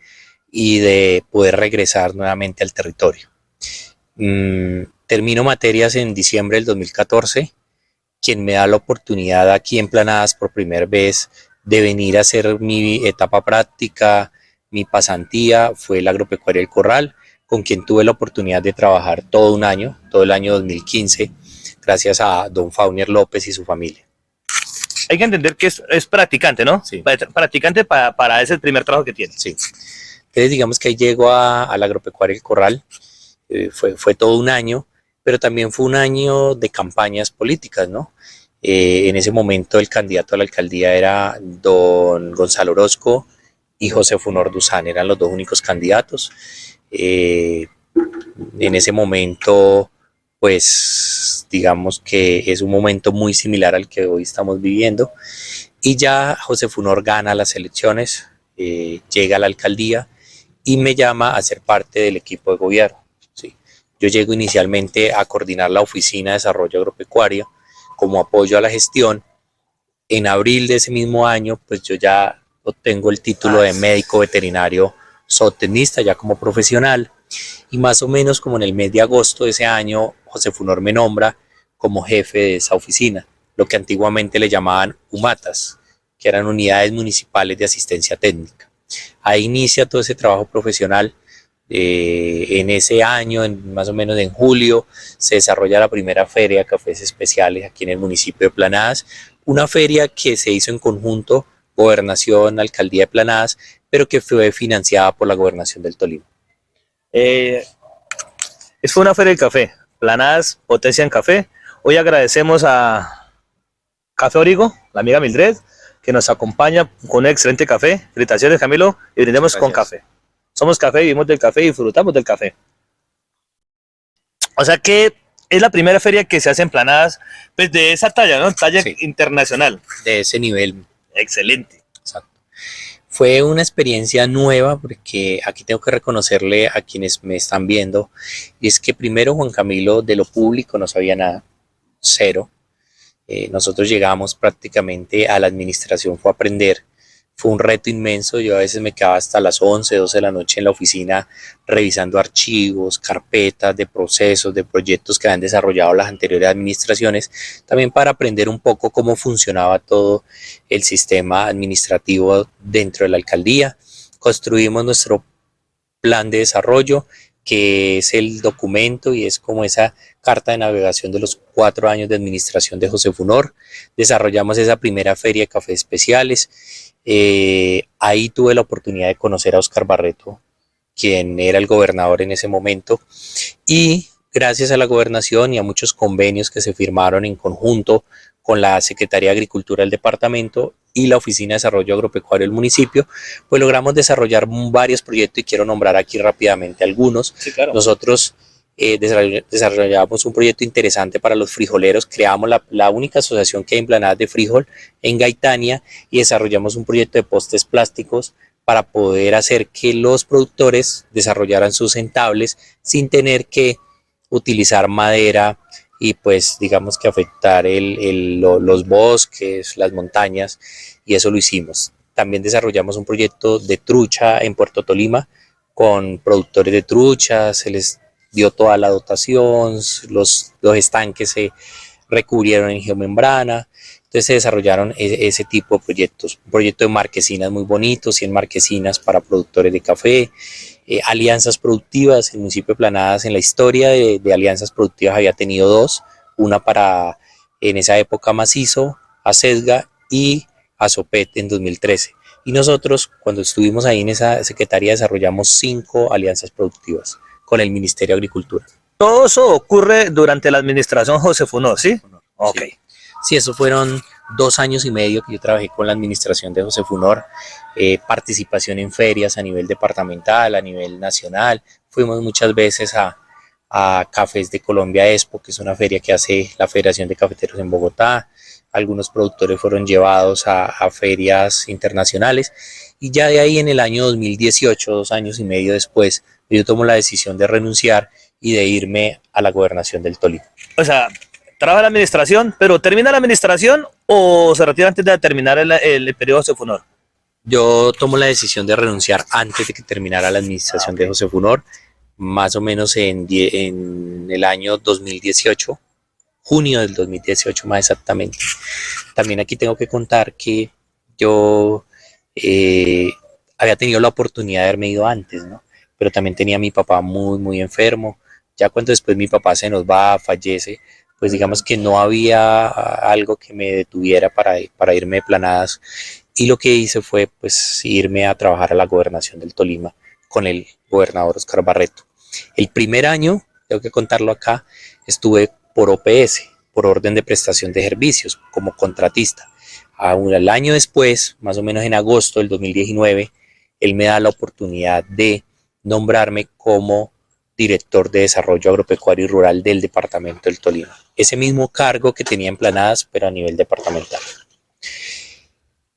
y de poder regresar nuevamente al territorio. Termino materias en diciembre del 2014, quien me da la oportunidad aquí en Planadas por primera vez de venir a hacer mi etapa práctica, mi pasantía, fue el Agropecuario El Corral, con quien tuve la oportunidad de trabajar todo el año 2015, gracias a don Faunier López y su familia. Hay que entender que es practicante, ¿no? Sí. Practicante para ese primer trabajo que tiene. Sí. Entonces digamos que ahí llego al Agropecuario El Corral, fue todo un año, pero también fue un año de campañas políticas, ¿no? En ese momento el candidato a la alcaldía era don Gonzalo Orozco y José Funor Duzán, eran los dos únicos candidatos. En ese momento, pues digamos que es un momento muy similar al que hoy estamos viviendo, y ya José Funor gana las elecciones, llega a la alcaldía y me llama a ser parte del equipo de gobierno. ¿Sí? Yo llego inicialmente a coordinar la Oficina de Desarrollo Agropecuario como apoyo a la gestión. En abril de ese mismo año, pues yo ya obtengo el título de médico veterinario zootecnista ya como profesional, y más o menos como en el mes de agosto de ese año, José Funor me nombra como jefe de esa oficina, lo que antiguamente le llamaban UMATAS, que eran unidades municipales de asistencia técnica. Ahí inicia todo ese trabajo profesional. En ese año, más o menos en julio, se desarrolla la primera feria de cafés especiales aquí en el municipio de Planadas, una feria que se hizo en conjunto Gobernación, Alcaldía de Planadas, pero que fue financiada por la Gobernación del Tolima. Es una feria del café, Planadas, potencia en café. Hoy agradecemos a Café Origo, la amiga Mildred, que nos acompaña con un excelente café. Felicitaciones, Camilo, y brindemos con café. Somos café, vivimos del café y disfrutamos del café. O sea que es la primera feria que se hace en Planadas, pues de esa talla, ¿no? Talla sí, internacional. De ese nivel. Excelente. Exacto. Fue una experiencia nueva porque aquí tengo que reconocerle a quienes me están viendo, y es que primero Juan Camilo de lo público no sabía nada, cero. Nosotros llegamos prácticamente a la administración, fue a aprender. Fue un reto inmenso, yo a veces me quedaba hasta las 11, 12 de la noche en la oficina revisando archivos, carpetas de procesos, de proyectos que habían desarrollado las anteriores administraciones, también para aprender un poco cómo funcionaba todo el sistema administrativo dentro de la alcaldía. Construimos nuestro plan de desarrollo, que es el documento y es como esa carta de navegación de los 4 años de administración de José Funor. Desarrollamos esa primera feria de cafés especiales. Ahí tuve la oportunidad de conocer a Óscar Barreto, quien era el gobernador en ese momento, y gracias a la gobernación y a muchos convenios que se firmaron en conjunto con la Secretaría de Agricultura del departamento, y la Oficina de Desarrollo Agropecuario del municipio, pues logramos desarrollar varios proyectos y quiero nombrar aquí rápidamente algunos. Sí, claro. Nosotros desarrollamos un proyecto interesante para los frijoleros, creamos la única asociación que hay en Planadas de Frijol en Gaitania y desarrollamos un proyecto de postes plásticos para poder hacer que los productores desarrollaran sus entables sin tener que utilizar madera y pues digamos que afectar los bosques, las montañas, y eso lo hicimos. También desarrollamos un proyecto de trucha en Puerto Tolima con productores de trucha, se les dio toda la dotación, los estanques se recubrieron en geomembrana, entonces se desarrollaron ese tipo de proyectos. Un proyecto de marquesinas muy bonito, 100 marquesinas para productores de café, alianzas productivas. El municipio de Planadas en la historia de alianzas productivas había tenido 2, una para en esa época Macizo, Acesga y Azopet en 2013. Y nosotros cuando estuvimos ahí en esa secretaría desarrollamos 5 alianzas productivas con el Ministerio de Agricultura. Todo eso ocurre durante la administración José Funó, ¿sí? Ok. Sí, eso fueron 2 años y medio que yo trabajé con la administración de José Funor, participación en ferias a nivel departamental, a nivel nacional. Fuimos muchas veces a Cafés de Colombia Expo, que es una feria que hace la Federación de Cafeteros en Bogotá. Algunos productores fueron llevados a ferias internacionales y ya de ahí en el año 2018, 2 años y medio después, yo tomo la decisión de renunciar y de irme a la gobernación del Tolima. O sea, trabaja en la administración, pero ¿termina la administración o se retira antes de terminar el periodo José Funor? Yo tomo la decisión de renunciar antes de que terminara la administración de José Funor, más o menos en el año 2018, junio del 2018 más exactamente. También aquí tengo que contar que yo había tenido la oportunidad de haberme ido antes, ¿no? Pero también tenía a mi papá muy enfermo. Ya cuando después mi papá se nos va, fallece, pues digamos que no había algo que me detuviera para irme de Planadas, y lo que hice fue pues irme a trabajar a la gobernación del Tolima con el gobernador Oscar Barreto. El primer año, tengo que contarlo acá, estuve por OPS, por orden de prestación de servicios, como contratista. Al año después, más o menos en agosto del 2019, él me da la oportunidad de nombrarme como director de desarrollo agropecuario y rural del departamento del Tolima. Ese mismo cargo que tenía en Planadas, pero a nivel departamental.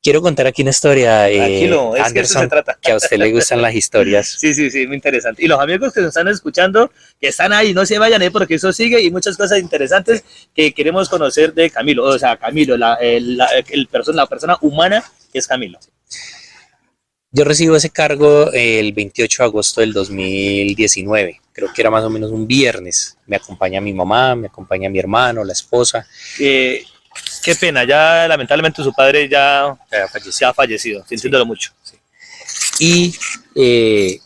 Quiero contar aquí una historia, Tranquilo, es Anderson, que eso se trata. que a usted le gustan las historias. Sí, muy interesante. Y los amigos que nos están escuchando, que están ahí, no se vayan, porque eso sigue y muchas cosas interesantes que queremos conocer de Camilo. O sea, Camilo, la persona humana que es Camilo. Yo recibo ese cargo el 28 de agosto del 2019, creo que era más o menos un viernes. Me acompaña mi mamá, me acompaña mi hermano, la esposa. Qué pena, ya lamentablemente su padre ya ha fallecido, sintiéndolo mucho. Sí. Y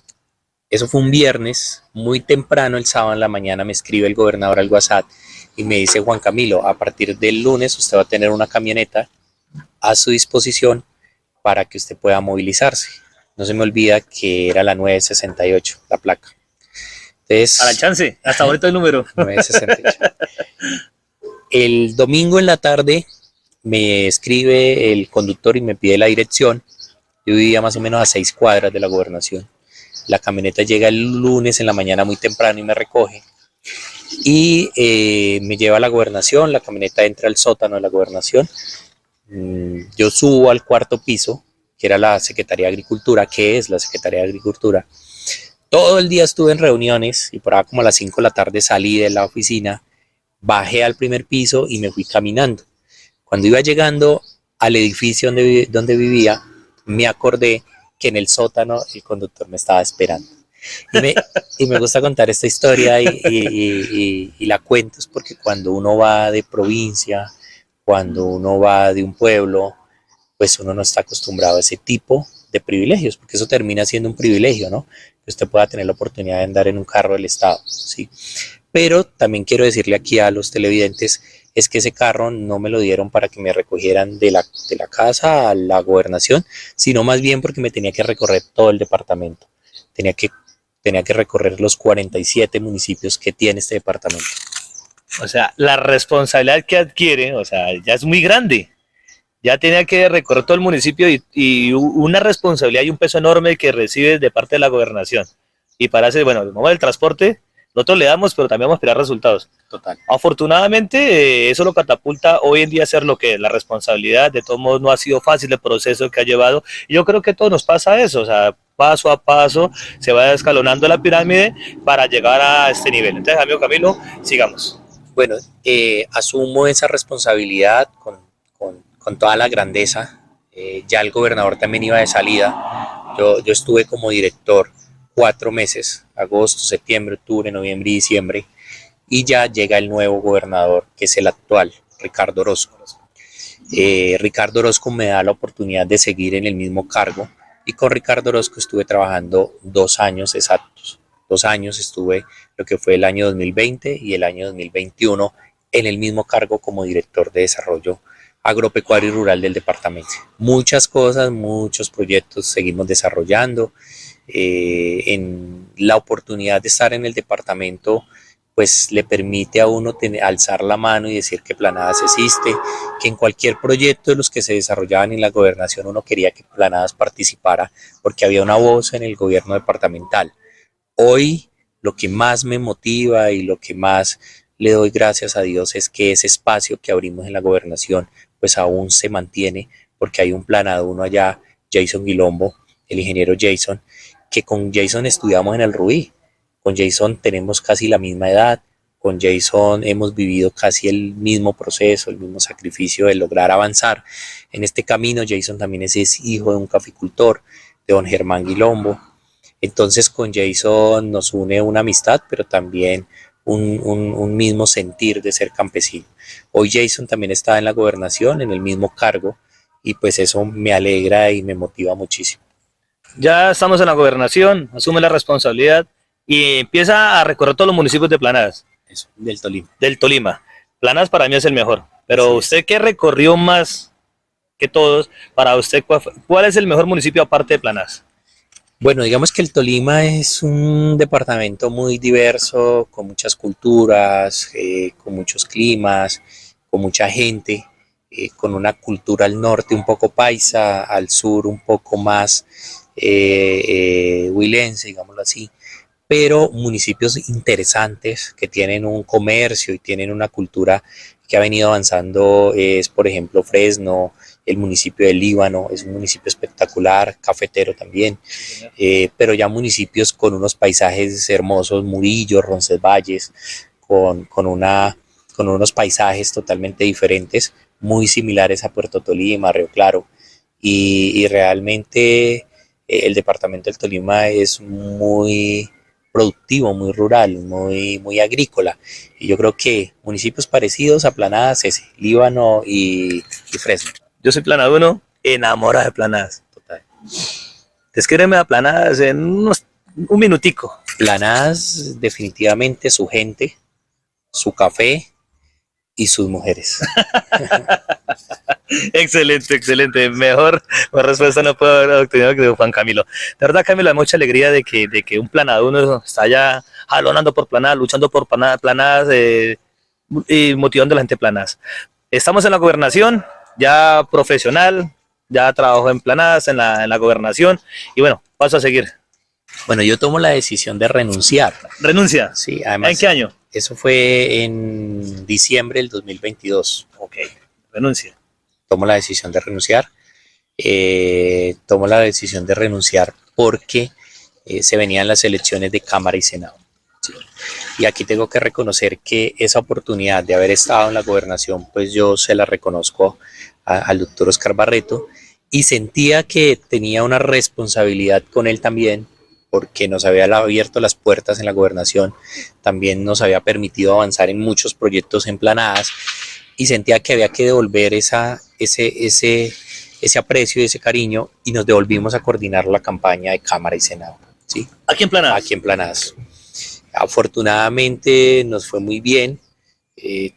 eso fue un viernes, muy temprano, el sábado en la mañana me escribe el gobernador al WhatsApp y me dice: Juan Camilo, a partir del lunes usted va a tener una camioneta a su disposición para que usted pueda movilizarse. No se me olvida que era la 968, la placa. Entonces, a la chance, hasta ahorita el número. 968. El domingo en la tarde me escribe el conductor y me pide la dirección. Yo vivía más o menos a 6 cuadras de la gobernación. La camioneta llega el lunes en la mañana muy temprano y me recoge. Y me lleva a la gobernación, la camioneta entra al sótano de la gobernación. Yo subo al 4º piso, que era la Secretaría de Agricultura, que es la Secretaría de Agricultura. Todo el día estuve en reuniones y por ahí como a las 5 de la tarde salí de la oficina, bajé al 1er piso y me fui caminando. Cuando iba llegando al edificio donde vivía, me acordé que en el sótano el conductor me estaba esperando. Y me gusta contar esta historia y la cuento es porque cuando uno va de provincia, cuando uno va de un pueblo, pues uno no está acostumbrado a ese tipo de privilegios, porque eso termina siendo un privilegio, ¿no? Que usted pueda tener la oportunidad de andar en un carro del Estado, ¿sí? Pero también quiero decirle aquí a los televidentes, es que ese carro no me lo dieron para que me recogieran de la casa a la gobernación, sino más bien porque me tenía que recorrer todo el departamento. Tenía que recorrer los 47 municipios que tiene este departamento. O sea, la responsabilidad que adquiere, o sea, ya es muy grande. ya tenía que recorrer todo el municipio y una responsabilidad y un peso enorme que recibe de parte de la gobernación. Y para hacer, bueno, el modo del transporte, nosotros le damos, pero también vamos a esperar resultados. Total. Afortunadamente, eso lo catapulta hoy en día a ser lo que es la responsabilidad. De todos modos, no ha sido fácil el proceso que ha llevado. Y yo creo que a todos nos pasa eso, o sea, paso a paso se va escalonando la pirámide para llegar a este nivel. Entonces, amigo Camilo, sigamos. Bueno, asumo esa responsabilidad con toda la grandeza. Ya el gobernador también iba de salida. Yo estuve como director 4 meses, agosto, septiembre, octubre, noviembre y diciembre, y ya llega el nuevo gobernador, que es el actual, Ricardo Orozco. Ricardo Orozco me da la oportunidad de seguir en el mismo cargo, y con Ricardo Orozco estuve trabajando 2 años exactos. 2 años estuve, lo que fue el año 2020 y el año 2021, en el mismo cargo como director de desarrollo agropecuario y rural del departamento. Muchas cosas, muchos proyectos seguimos desarrollando. En la oportunidad de estar en el departamento, pues le permite a uno alzar la mano y decir que Planadas existe, que en cualquier proyecto de los que se desarrollaban en la gobernación uno quería que Planadas participara porque había una voz en el gobierno departamental. Hoy lo que más me motiva y lo que más le doy gracias a Dios es que ese espacio que abrimos en la gobernación pues aún se mantiene, porque hay un planado uno allá, Jason Guilombo, el ingeniero Jason, que con Jason estudiamos en el Rubí. Con Jason tenemos casi la misma edad, con Jason hemos vivido casi el mismo proceso, el mismo sacrificio de lograr avanzar en este camino. Jason también es hijo de un caficultor, de don Germán Guilombo. Entonces con Jason nos une una amistad, pero también un mismo sentir de ser campesino. Hoy Jason también está en la gobernación, en el mismo cargo, y pues eso me alegra y me motiva muchísimo. Ya estamos en la gobernación, asume la responsabilidad y empieza a recorrer todos los municipios de Planadas. Eso, del Tolima. Del Tolima. Planadas para mí es el mejor, pero sí, usted que recorrió más que todos, para usted, ¿cuál es el mejor municipio aparte de Planadas? Bueno, digamos que el Tolima es un departamento muy diverso, con muchas culturas, con muchos climas, con mucha gente, con una cultura al norte un poco paisa, al sur un poco más huilense, digámoslo así, pero municipios interesantes que tienen un comercio y tienen una cultura que ha venido avanzando. Es, por ejemplo, Fresno, el municipio de Líbano, es un municipio espectacular, cafetero también, pero ya municipios con unos paisajes hermosos, Murillo, Roncesvalles, con unos paisajes totalmente diferentes, muy similares a Puerto Tolima, Río Claro, y realmente el departamento del Tolima es muy productivo, muy rural, muy agrícola, y yo creo que municipios parecidos a Planadas, ese, Líbano y Fresno. Yo soy planaduno, enamorado de Planadas. Total. Descríbeme a Planadas en un minutico. Planadas, definitivamente su gente, su café y sus mujeres. Excelente, excelente. Mejor respuesta no puedo haber obtenido que de Juan Camilo. De verdad, Camilo, hay mucha alegría de que un planaduno está allá jalonando por Planadas, luchando por Planadas y motivando a la gente Planadas. Estamos en la gobernación, ya profesional, ya trabajo en Planadas, en la gobernación, y bueno, paso a seguir. Bueno, yo tomo la decisión de renunciar. ¿Renuncia? Sí, además. ¿En qué año? Eso fue en diciembre del 2022. Ok, renuncia. Tomo la decisión de renunciar. Tomo la decisión de renunciar porque se venían las elecciones de Cámara y Senado. Sí. Y aquí tengo que reconocer que esa oportunidad de haber estado en la gobernación, pues yo se la reconozco al doctor Oscar Barreto, y sentía que tenía una responsabilidad con él también, porque nos había abierto las puertas en la gobernación, también nos había permitido avanzar en muchos proyectos en Planadas, y sentía que había que devolver ese aprecio y ese cariño, y nos devolvimos a coordinar la campaña de Cámara y Senado. ¿Sí? ¿Aquí en Planadas? Aquí en Planadas. Afortunadamente nos fue muy bien.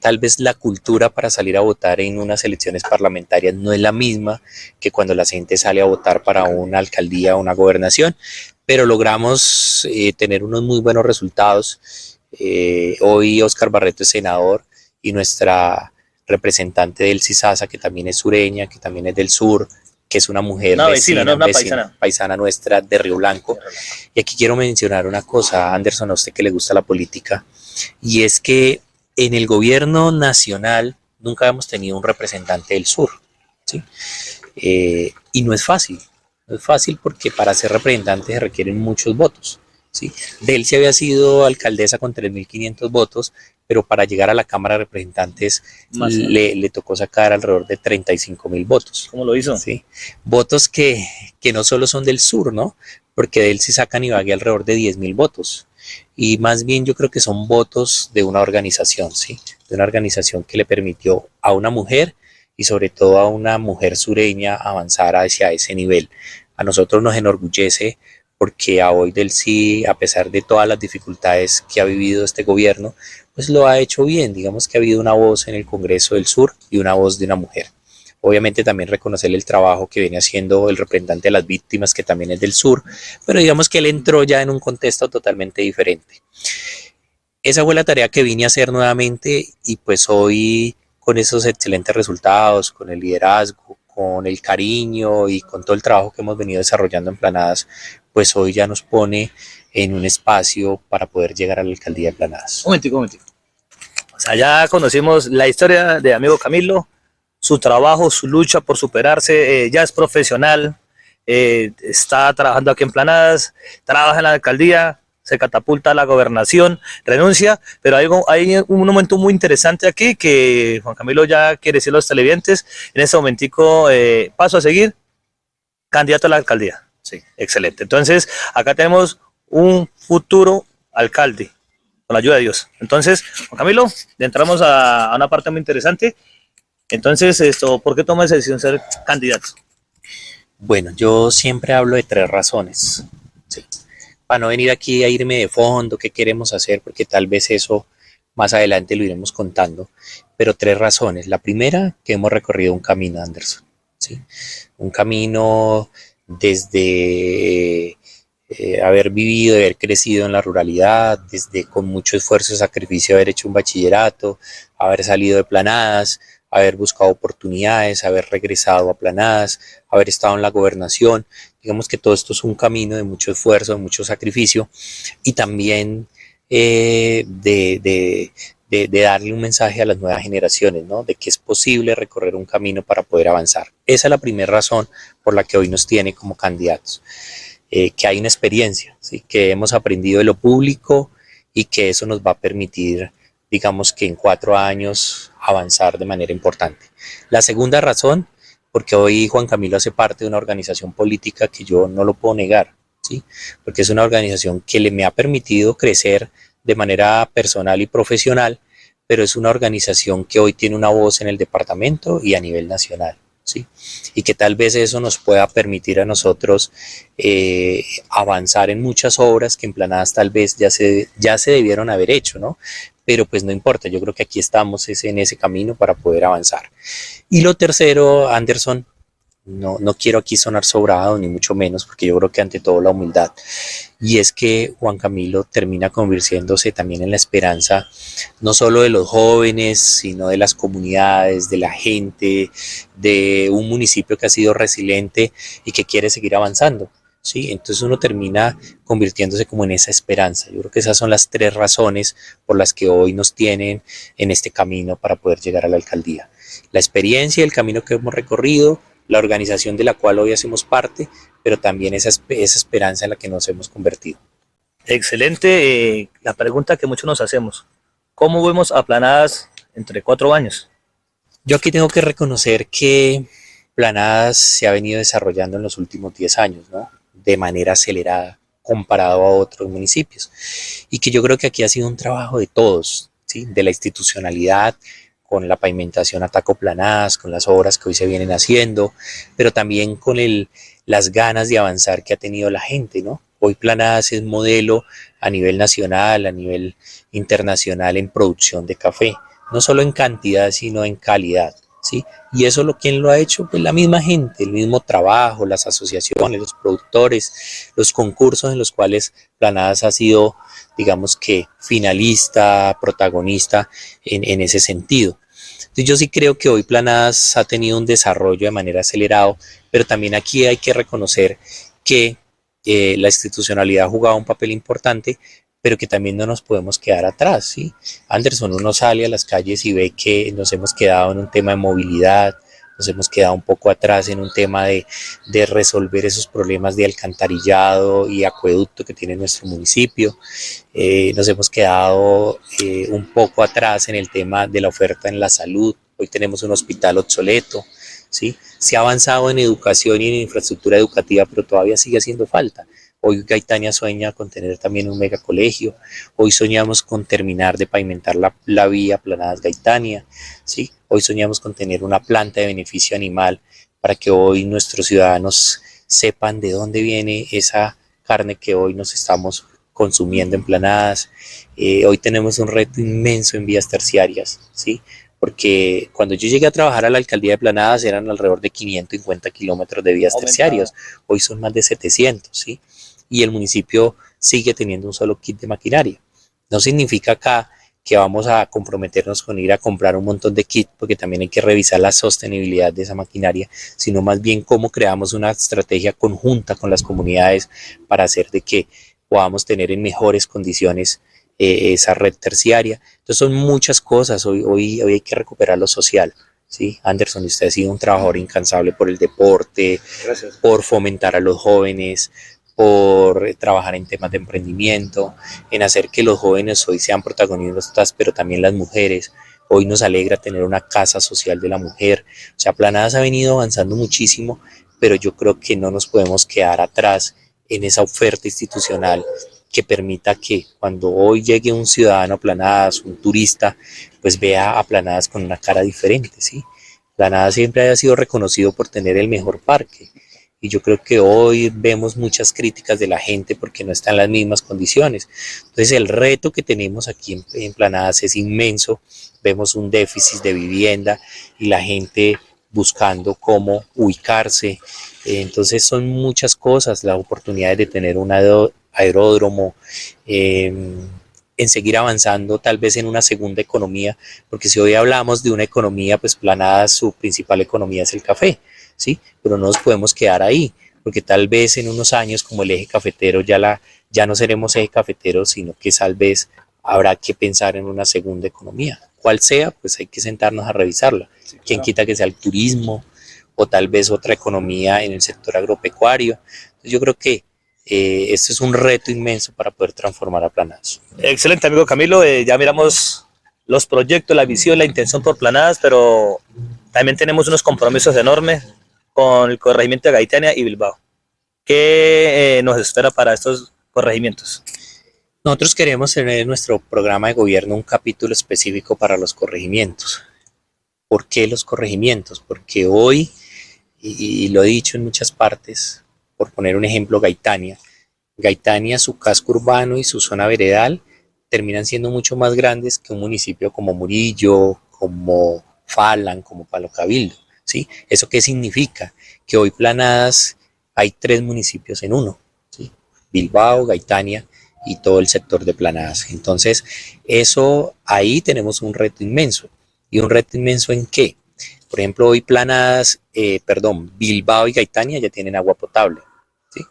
Tal vez la cultura para salir a votar en unas elecciones parlamentarias no es la misma que cuando la gente sale a votar para una alcaldía o una gobernación, pero logramos tener unos muy buenos resultados. Hoy Oscar Barreto es senador y nuestra representante del CISASA, que también es sureña, que también es del sur, que es una mujer Una vecina, no una paisana. paisana nuestra de Río Blanco. Y aquí quiero mencionar una cosa, Anderson, a usted que le gusta la política, y es que en el gobierno nacional nunca hemos tenido un representante del sur, ¿sí? Y no es fácil, no es fácil porque para ser representante se requieren muchos votos, ¿sí? Delcy había sido alcaldesa con 3.500 votos, pero para llegar a la Cámara de Representantes le tocó sacar alrededor de 35.000 votos. ¿Cómo lo hizo? ¿Sí? Votos que no solo son del sur, ¿no? Porque Delcy sacan Ibagué alrededor de 10.000 votos. Y más bien yo creo que son votos de una organización, ¿sí? De una organización que le permitió a una mujer y sobre todo a una mujer sureña avanzar hacia ese nivel. A nosotros nos enorgullece porque a hoy Delcy, a pesar de todas las dificultades que ha vivido este gobierno, pues lo ha hecho bien. Digamos que ha habido una voz en el Congreso del Sur y una voz de una mujer. Obviamente también reconocerle el trabajo que viene haciendo el representante de las víctimas, que también es del sur, pero digamos que él entró ya en un contexto totalmente diferente. Esa fue la tarea que vine a hacer nuevamente y pues hoy con esos excelentes resultados, con el liderazgo, con el cariño y con todo el trabajo que hemos venido desarrollando en Planadas, pues hoy ya nos pone en un espacio para poder llegar a la alcaldía de Planadas. Un momentico. O sea, ya conocimos la historia de amigo Camilo, su trabajo, su lucha por superarse, ya es profesional, está trabajando aquí en Planadas, trabaja en la alcaldía, se catapulta a la gobernación, renuncia, pero hay un momento muy interesante aquí que Juan Camilo ya quiere decir a los televidentes. En este momentico paso a seguir, candidato a la alcaldía. Sí, excelente. Entonces, acá tenemos un futuro alcalde, con la ayuda de Dios. Entonces, Juan Camilo, entramos a una parte muy interesante. Entonces, ¿por qué toma esa decisión de ser candidato? Bueno, yo siempre hablo de 3 razones, ¿sí? Para no venir aquí a irme de fondo, qué queremos hacer, porque tal vez eso más adelante lo iremos contando, pero 3 razones. La primera, que hemos recorrido un camino, Anderson, ¿sí? Un camino desde haber vivido, haber crecido en la ruralidad, desde con mucho esfuerzo y sacrificio haber hecho un bachillerato, haber salido de Planadas, haber buscado oportunidades, haber regresado a Planadas, haber estado en la gobernación. Digamos que todo esto es un camino de mucho esfuerzo, de mucho sacrificio y también de darle un mensaje a las nuevas generaciones, ¿no? De que es posible recorrer un camino para poder avanzar. Esa es la primera razón por la que hoy nos tiene como candidatos. Que hay una experiencia, ¿sí? Que hemos aprendido de lo público y que eso nos va a permitir, digamos que en 4 años, avanzar de manera importante. La segunda razón, porque hoy Juan Camilo hace parte de una organización política que yo no lo puedo negar, ¿sí? Porque es una organización que me ha permitido crecer de manera personal y profesional, pero es una organización que hoy tiene una voz en el departamento y a nivel nacional, ¿sí? Y que tal vez eso nos pueda permitir a nosotros avanzar en muchas obras que en Planadas tal vez ya se debieron haber hecho, ¿no? Pero pues no importa, yo creo que aquí estamos en ese camino para poder avanzar. Y lo tercero, Anderson, no quiero aquí sonar sobrado, ni mucho menos, porque yo creo que ante todo la humildad, y es que Juan Camilo termina convirtiéndose también en la esperanza, no solo de los jóvenes, sino de las comunidades, de la gente, de un municipio que ha sido resiliente y que quiere seguir avanzando, ¿sí? Entonces uno termina convirtiéndose como en esa esperanza. Yo creo que esas son las 3 razones por las que hoy nos tienen en este camino para poder llegar a la alcaldía. La experiencia, el camino que hemos recorrido, la organización de la cual hoy hacemos parte, pero también esa esperanza en la que nos hemos convertido. Excelente. La pregunta que muchos nos hacemos, ¿cómo vemos a Planadas entre 4 años? Yo aquí tengo que reconocer que Planadas se ha venido desarrollando en los últimos 10 años, ¿no? De manera acelerada comparado a otros municipios, y que yo creo que aquí ha sido un trabajo de todos, ¿sí? De la institucionalidad, con la pavimentación Ataco Planadas, con las obras que hoy se vienen haciendo, pero también con las ganas de avanzar que ha tenido la gente, ¿no? Hoy Planadas es modelo a nivel nacional, a nivel internacional en producción de café, no solo en cantidad, sino en calidad, ¿sí? Y eso ¿quién lo ha hecho? Pues la misma gente, el mismo trabajo, las asociaciones, los productores, los concursos en los cuales Planadas ha sido, digamos que finalista, protagonista en ese sentido. Entonces yo sí creo que hoy Planadas ha tenido un desarrollo de manera acelerado, pero también aquí hay que reconocer que la institucionalidad ha jugado un papel importante, pero que también no nos podemos quedar atrás, ¿sí? Anderson, uno sale a las calles y ve que nos hemos quedado en un tema de movilidad, nos hemos quedado un poco atrás en un tema de resolver esos problemas de alcantarillado y acueducto que tiene nuestro municipio. Nos hemos quedado un poco atrás en el tema de la oferta en la salud. Hoy tenemos un hospital obsoleto, ¿sí? Se ha avanzado en educación y en infraestructura educativa, pero todavía sigue haciendo falta. Hoy Gaitania sueña con tener también un megacolegio. Hoy soñamos con terminar de pavimentar la vía Planadas Gaitania, ¿sí? Hoy soñamos con tener una planta de beneficio animal para que hoy nuestros ciudadanos sepan de dónde viene esa carne que hoy nos estamos consumiendo en Planadas. Hoy tenemos un reto inmenso en vías terciarias, ¿sí? Porque cuando yo llegué a trabajar a la alcaldía de Planadas eran alrededor de 550 kilómetros de vías terciarias, hoy son más de 700, ¿sí? Y el municipio sigue teniendo un solo kit de maquinaria. No significa acá que vamos a comprometernos con ir a comprar un montón de kit, porque también hay que revisar la sostenibilidad de esa maquinaria, sino más bien cómo creamos una estrategia conjunta con las comunidades para hacer de que podamos tener en mejores condiciones esa red terciaria. Entonces son muchas cosas, hoy hay que recuperar lo social. ¿Sí? Anderson, usted ha sido un trabajador incansable por el deporte, gracias, por fomentar a los jóvenes, por trabajar en temas de emprendimiento, en hacer que los jóvenes hoy sean protagonistas, pero también las mujeres. Hoy nos alegra tener una casa social de la mujer. O sea, Planadas ha venido avanzando muchísimo, pero yo creo que no nos podemos quedar atrás en esa oferta institucional que permita que cuando hoy llegue un ciudadano a Planadas, un turista, pues vea a Planadas con una cara diferente, ¿sí? Planadas siempre ha sido reconocido por tener el mejor parque, y yo creo que hoy vemos muchas críticas de la gente porque no están en las mismas condiciones. Entonces el reto que tenemos aquí en Planadas es inmenso, vemos un déficit de vivienda y la gente buscando cómo ubicarse. Entonces son muchas cosas, las oportunidades de tener un aeródromo, en seguir avanzando tal vez en una segunda economía, porque si hoy hablamos de una economía, pues Planadas, su principal economía es el café, ¿sí? Pero no nos podemos quedar ahí, porque tal vez en unos años como el eje cafetero ya no seremos eje cafetero, sino que tal vez habrá que pensar en una segunda economía. Cual sea, pues hay que sentarnos a revisarla. Sí, ¿quién quita que sea el turismo o tal vez otra economía en el sector agropecuario? Entonces yo creo que este es un reto inmenso para poder transformar a Planadas. Excelente, amigo Camilo. Ya miramos los proyectos, la visión, la intención por Planadas, pero también tenemos unos compromisos enormes con el corregimiento de Gaitania y Bilbao. ¿Qué nos espera para estos corregimientos? Nosotros queremos tener en nuestro programa de gobierno un capítulo específico para los corregimientos. ¿Por qué los corregimientos? Porque hoy, y lo he dicho en muchas partes, por poner un ejemplo, Gaitania, su casco urbano y su zona veredal terminan siendo mucho más grandes que un municipio como Murillo, como Falan, como Palo Cabildo, ¿sí? ¿Eso qué significa? Que hoy Planadas hay 3 municipios en uno, ¿sí? Bilbao, Gaitania y todo el sector de Planadas. Entonces, eso ahí tenemos un reto inmenso. ¿Y un reto inmenso en qué? Por ejemplo, hoy Bilbao y Gaitania ya tienen agua potable, ¿sí?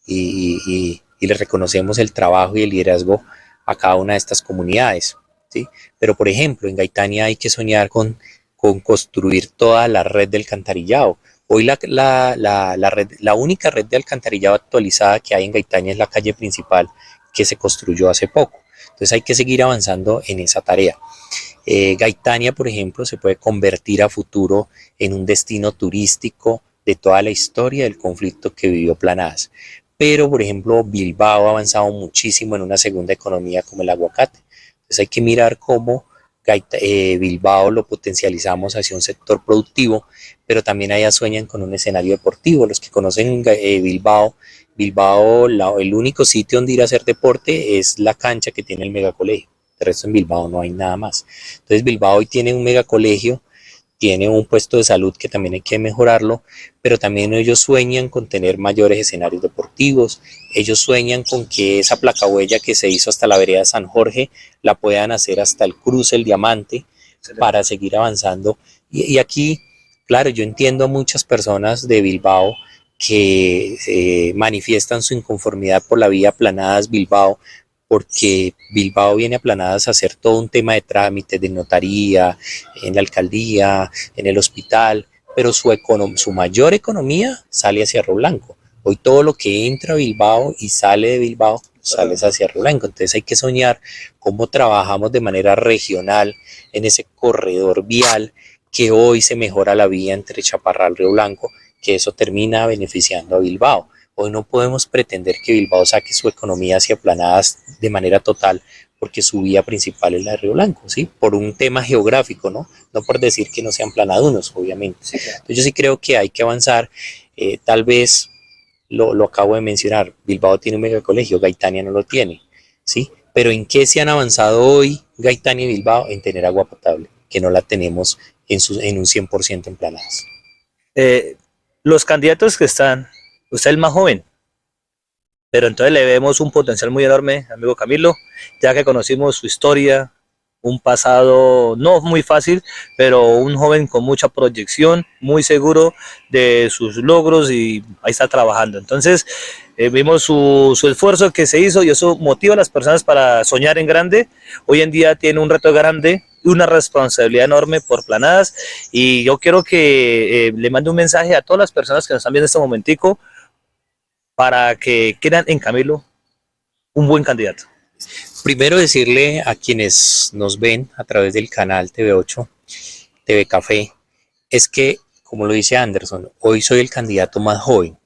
Y les reconocemos el trabajo y el liderazgo a cada una de estas comunidades, ¿sí? Pero, por ejemplo, en Gaitania hay que soñar con construir toda la red del alcantarillado. Hoy la única red de alcantarillado actualizada que hay en Gaitania es la calle principal que se construyó hace poco. Entonces hay que seguir avanzando en esa tarea. Gaitania, por ejemplo, se puede convertir a futuro en un destino turístico de toda la historia del conflicto que vivió Planadas. Pero, por ejemplo, Bilbao ha avanzado muchísimo en una segunda economía como el aguacate. Entonces hay que mirar cómo Bilbao lo potencializamos hacia un sector productivo, pero también allá sueñan con un escenario deportivo. Los que conocen Bilbao, el único sitio donde ir a hacer deporte es la cancha que tiene el megacolegio. De resto en Bilbao no hay nada más. Entonces Bilbao hoy tiene un megacolegio, tiene un puesto de salud que también hay que mejorarlo, pero también ellos sueñan con tener mayores escenarios deportivos, ellos sueñan con que esa placahuella que se hizo hasta la vereda San Jorge la puedan hacer hasta el cruce El Diamante, para seguir avanzando. Y aquí, claro, yo entiendo a muchas personas de Bilbao que manifiestan su inconformidad por la vía Aplanadas Bilbao, porque Bilbao viene a Aplanadas a hacer todo un tema de trámites, de notaría, en la alcaldía, en el hospital, pero su mayor economía sale hacia Cerro Blanco. Hoy todo lo que entra a Bilbao y sale de Bilbao sale hacia Cerro Blanco. Entonces hay que soñar cómo trabajamos de manera regional en ese corredor vial, que hoy se mejora la vía entre Chaparral y Río Blanco, que eso termina beneficiando a Bilbao. Hoy no podemos pretender que Bilbao saque su economía hacia Aplanadas de manera total, porque su vía principal es la de Río Blanco, ¿sí? Por un tema geográfico, ¿no? No por decir que no sean planadunos, obviamente. Sí, claro. Entonces yo sí creo que hay que avanzar. Tal vez lo acabo de mencionar, Bilbao tiene un megacolegio, Gaitania no lo tiene, ¿sí? Pero ¿en qué se han avanzado hoy Gaitania y Bilbao? En tener agua potable, que no la tenemos en un 100% en Planadas. Los candidatos que están, usted es el más joven, pero entonces le vemos un potencial muy enorme, amigo Camilo, ya que conocimos su historia, un pasado no muy fácil, pero un joven con mucha proyección, muy seguro de sus logros y ahí está trabajando. Entonces vimos su esfuerzo que se hizo y eso motiva a las personas para soñar en grande. Hoy en día tiene un reto grande, una responsabilidad enorme por Planadas y yo quiero que le mande un mensaje a todas las personas que nos están viendo en este momentico para que quieran en Camilo un buen candidato. Primero decirle a quienes nos ven a través del canal TV8, TV Café, es que, como lo dice Anderson, hoy soy el candidato más joven,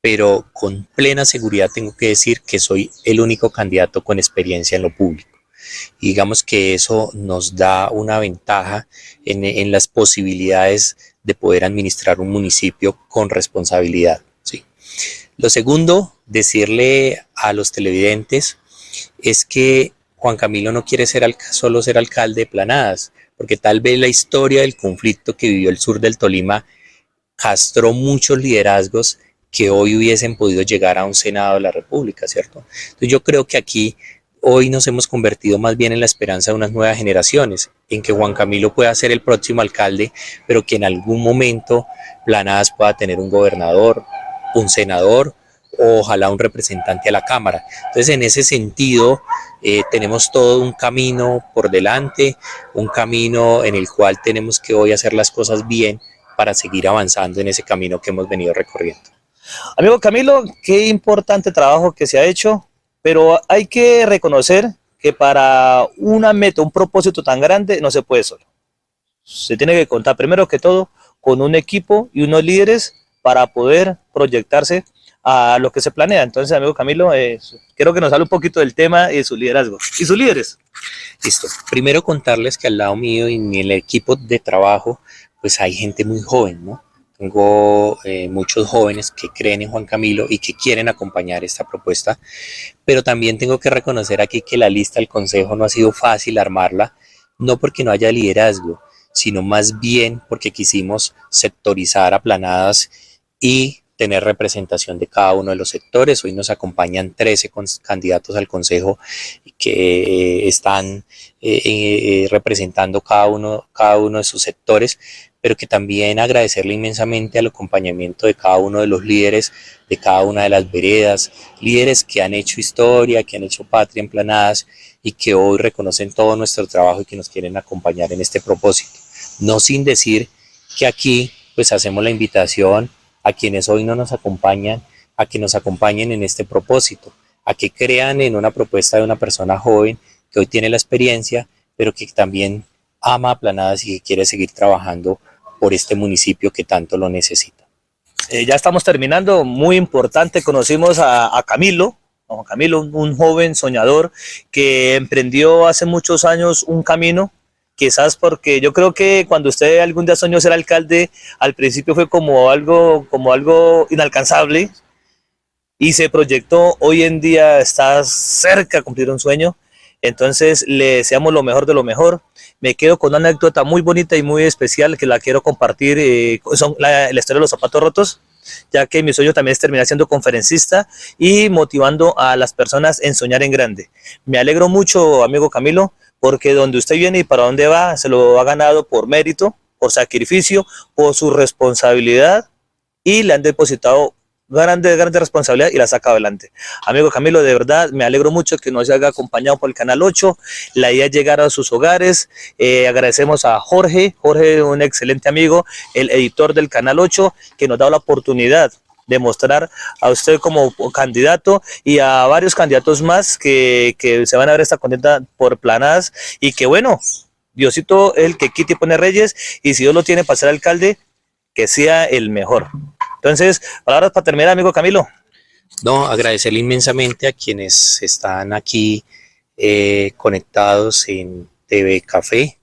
pero con plena seguridad tengo que decir que soy el único candidato con experiencia en lo público. Y digamos que eso nos da una ventaja en las posibilidades de poder administrar un municipio con responsabilidad, ¿sí? Lo segundo, decirle a los televidentes es que Juan Camilo no quiere solo ser alcalde de Planadas, porque tal vez la historia del conflicto que vivió el sur del Tolima castró muchos liderazgos que hoy hubiesen podido llegar a un Senado de la República, ¿cierto? Entonces yo creo que aquí hoy nos hemos convertido más bien en la esperanza de unas nuevas generaciones, en que Juan Camilo pueda ser el próximo alcalde, pero que en algún momento Planadas pueda tener un gobernador, un senador, o ojalá un representante a la Cámara. Entonces en ese sentido tenemos todo un camino por delante, un camino en el cual tenemos que hoy hacer las cosas bien para seguir avanzando en ese camino que hemos venido recorriendo. Amigo Camilo, qué importante trabajo que se ha hecho, pero hay que reconocer que para una meta, un propósito tan grande no se puede solo. Se tiene que contar primero que todo con un equipo y unos líderes para poder proyectarse a lo que se planea. Entonces, amigo Camilo, quiero que nos hable un poquito del tema y de su liderazgo y sus líderes. Listo. Primero contarles que al lado mío y en el equipo de trabajo, pues hay gente muy joven, ¿no? Tengo muchos jóvenes que creen en Juan Camilo y que quieren acompañar esta propuesta, pero también tengo que reconocer aquí que la lista del consejo no ha sido fácil armarla, no porque no haya liderazgo, sino más bien porque quisimos sectorizar a Planadas y tener representación de cada uno de los sectores. Hoy nos acompañan 13 candidatos al consejo que están representando cada uno de sus sectores, pero que también agradecerle inmensamente al acompañamiento de cada uno de los líderes de cada una de las veredas, líderes que han hecho historia, que han hecho patria en Planadas y que hoy reconocen todo nuestro trabajo y que nos quieren acompañar en este propósito. No sin decir que aquí pues hacemos la invitación a quienes hoy no nos acompañan, a que nos acompañen en este propósito, a que crean en una propuesta de una persona joven que hoy tiene la experiencia, pero que también ama a Planadas y que quiere seguir trabajando por este municipio que tanto lo necesita. Ya estamos terminando, muy importante, conocimos a Camilo, un joven soñador que emprendió hace muchos años un camino, quizás porque yo creo que cuando usted algún día soñó ser alcalde, al principio fue como algo inalcanzable y se proyectó, hoy en día está cerca de cumplir un sueño. Entonces le deseamos lo mejor de lo mejor. Me quedo con una anécdota muy bonita y muy especial que la quiero compartir, son la historia de los zapatos rotos. ya que mi sueño también es terminar siendo conferencista y motivando a las personas en soñar en grande. Me alegro mucho, amigo Camilo, porque donde usted viene y para dónde va, se lo ha ganado por mérito, por sacrificio, por su responsabilidad, y le han depositado grande responsabilidad y la saca adelante. Amigo Camilo, de verdad me alegro mucho que nos haya acompañado por el Canal 8. La idea es llegar a sus hogares. Agradecemos a Jorge, un excelente amigo, el editor del Canal 8, que nos da la oportunidad de mostrar a usted como candidato y a varios candidatos más que se van a ver esta contenta por planadas, y que bueno, Diosito es el que quita y pone reyes, y si Dios lo tiene para ser alcalde, que sea el mejor. Entonces, palabras para terminar, amigo Camilo. No, agradecerle inmensamente a quienes están aquí conectados en TV Café,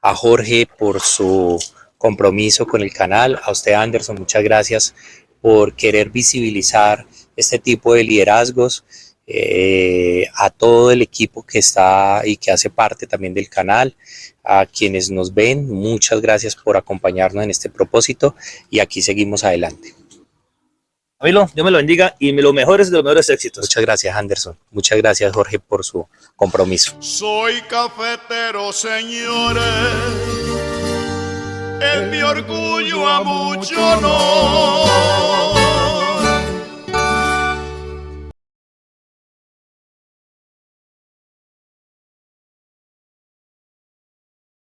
a Jorge por su compromiso con el canal, a usted Anderson, muchas gracias por querer visibilizar este tipo de liderazgos, a todo el equipo que está y que hace parte también del canal, a quienes nos ven, muchas gracias por acompañarnos en este propósito, y aquí seguimos adelante. Camilo, Dios me lo bendiga y los mejores de los mejores éxitos. Muchas gracias, Anderson. Muchas gracias, Jorge, por su compromiso. Soy cafetero, señores, es mi orgullo a mucho no.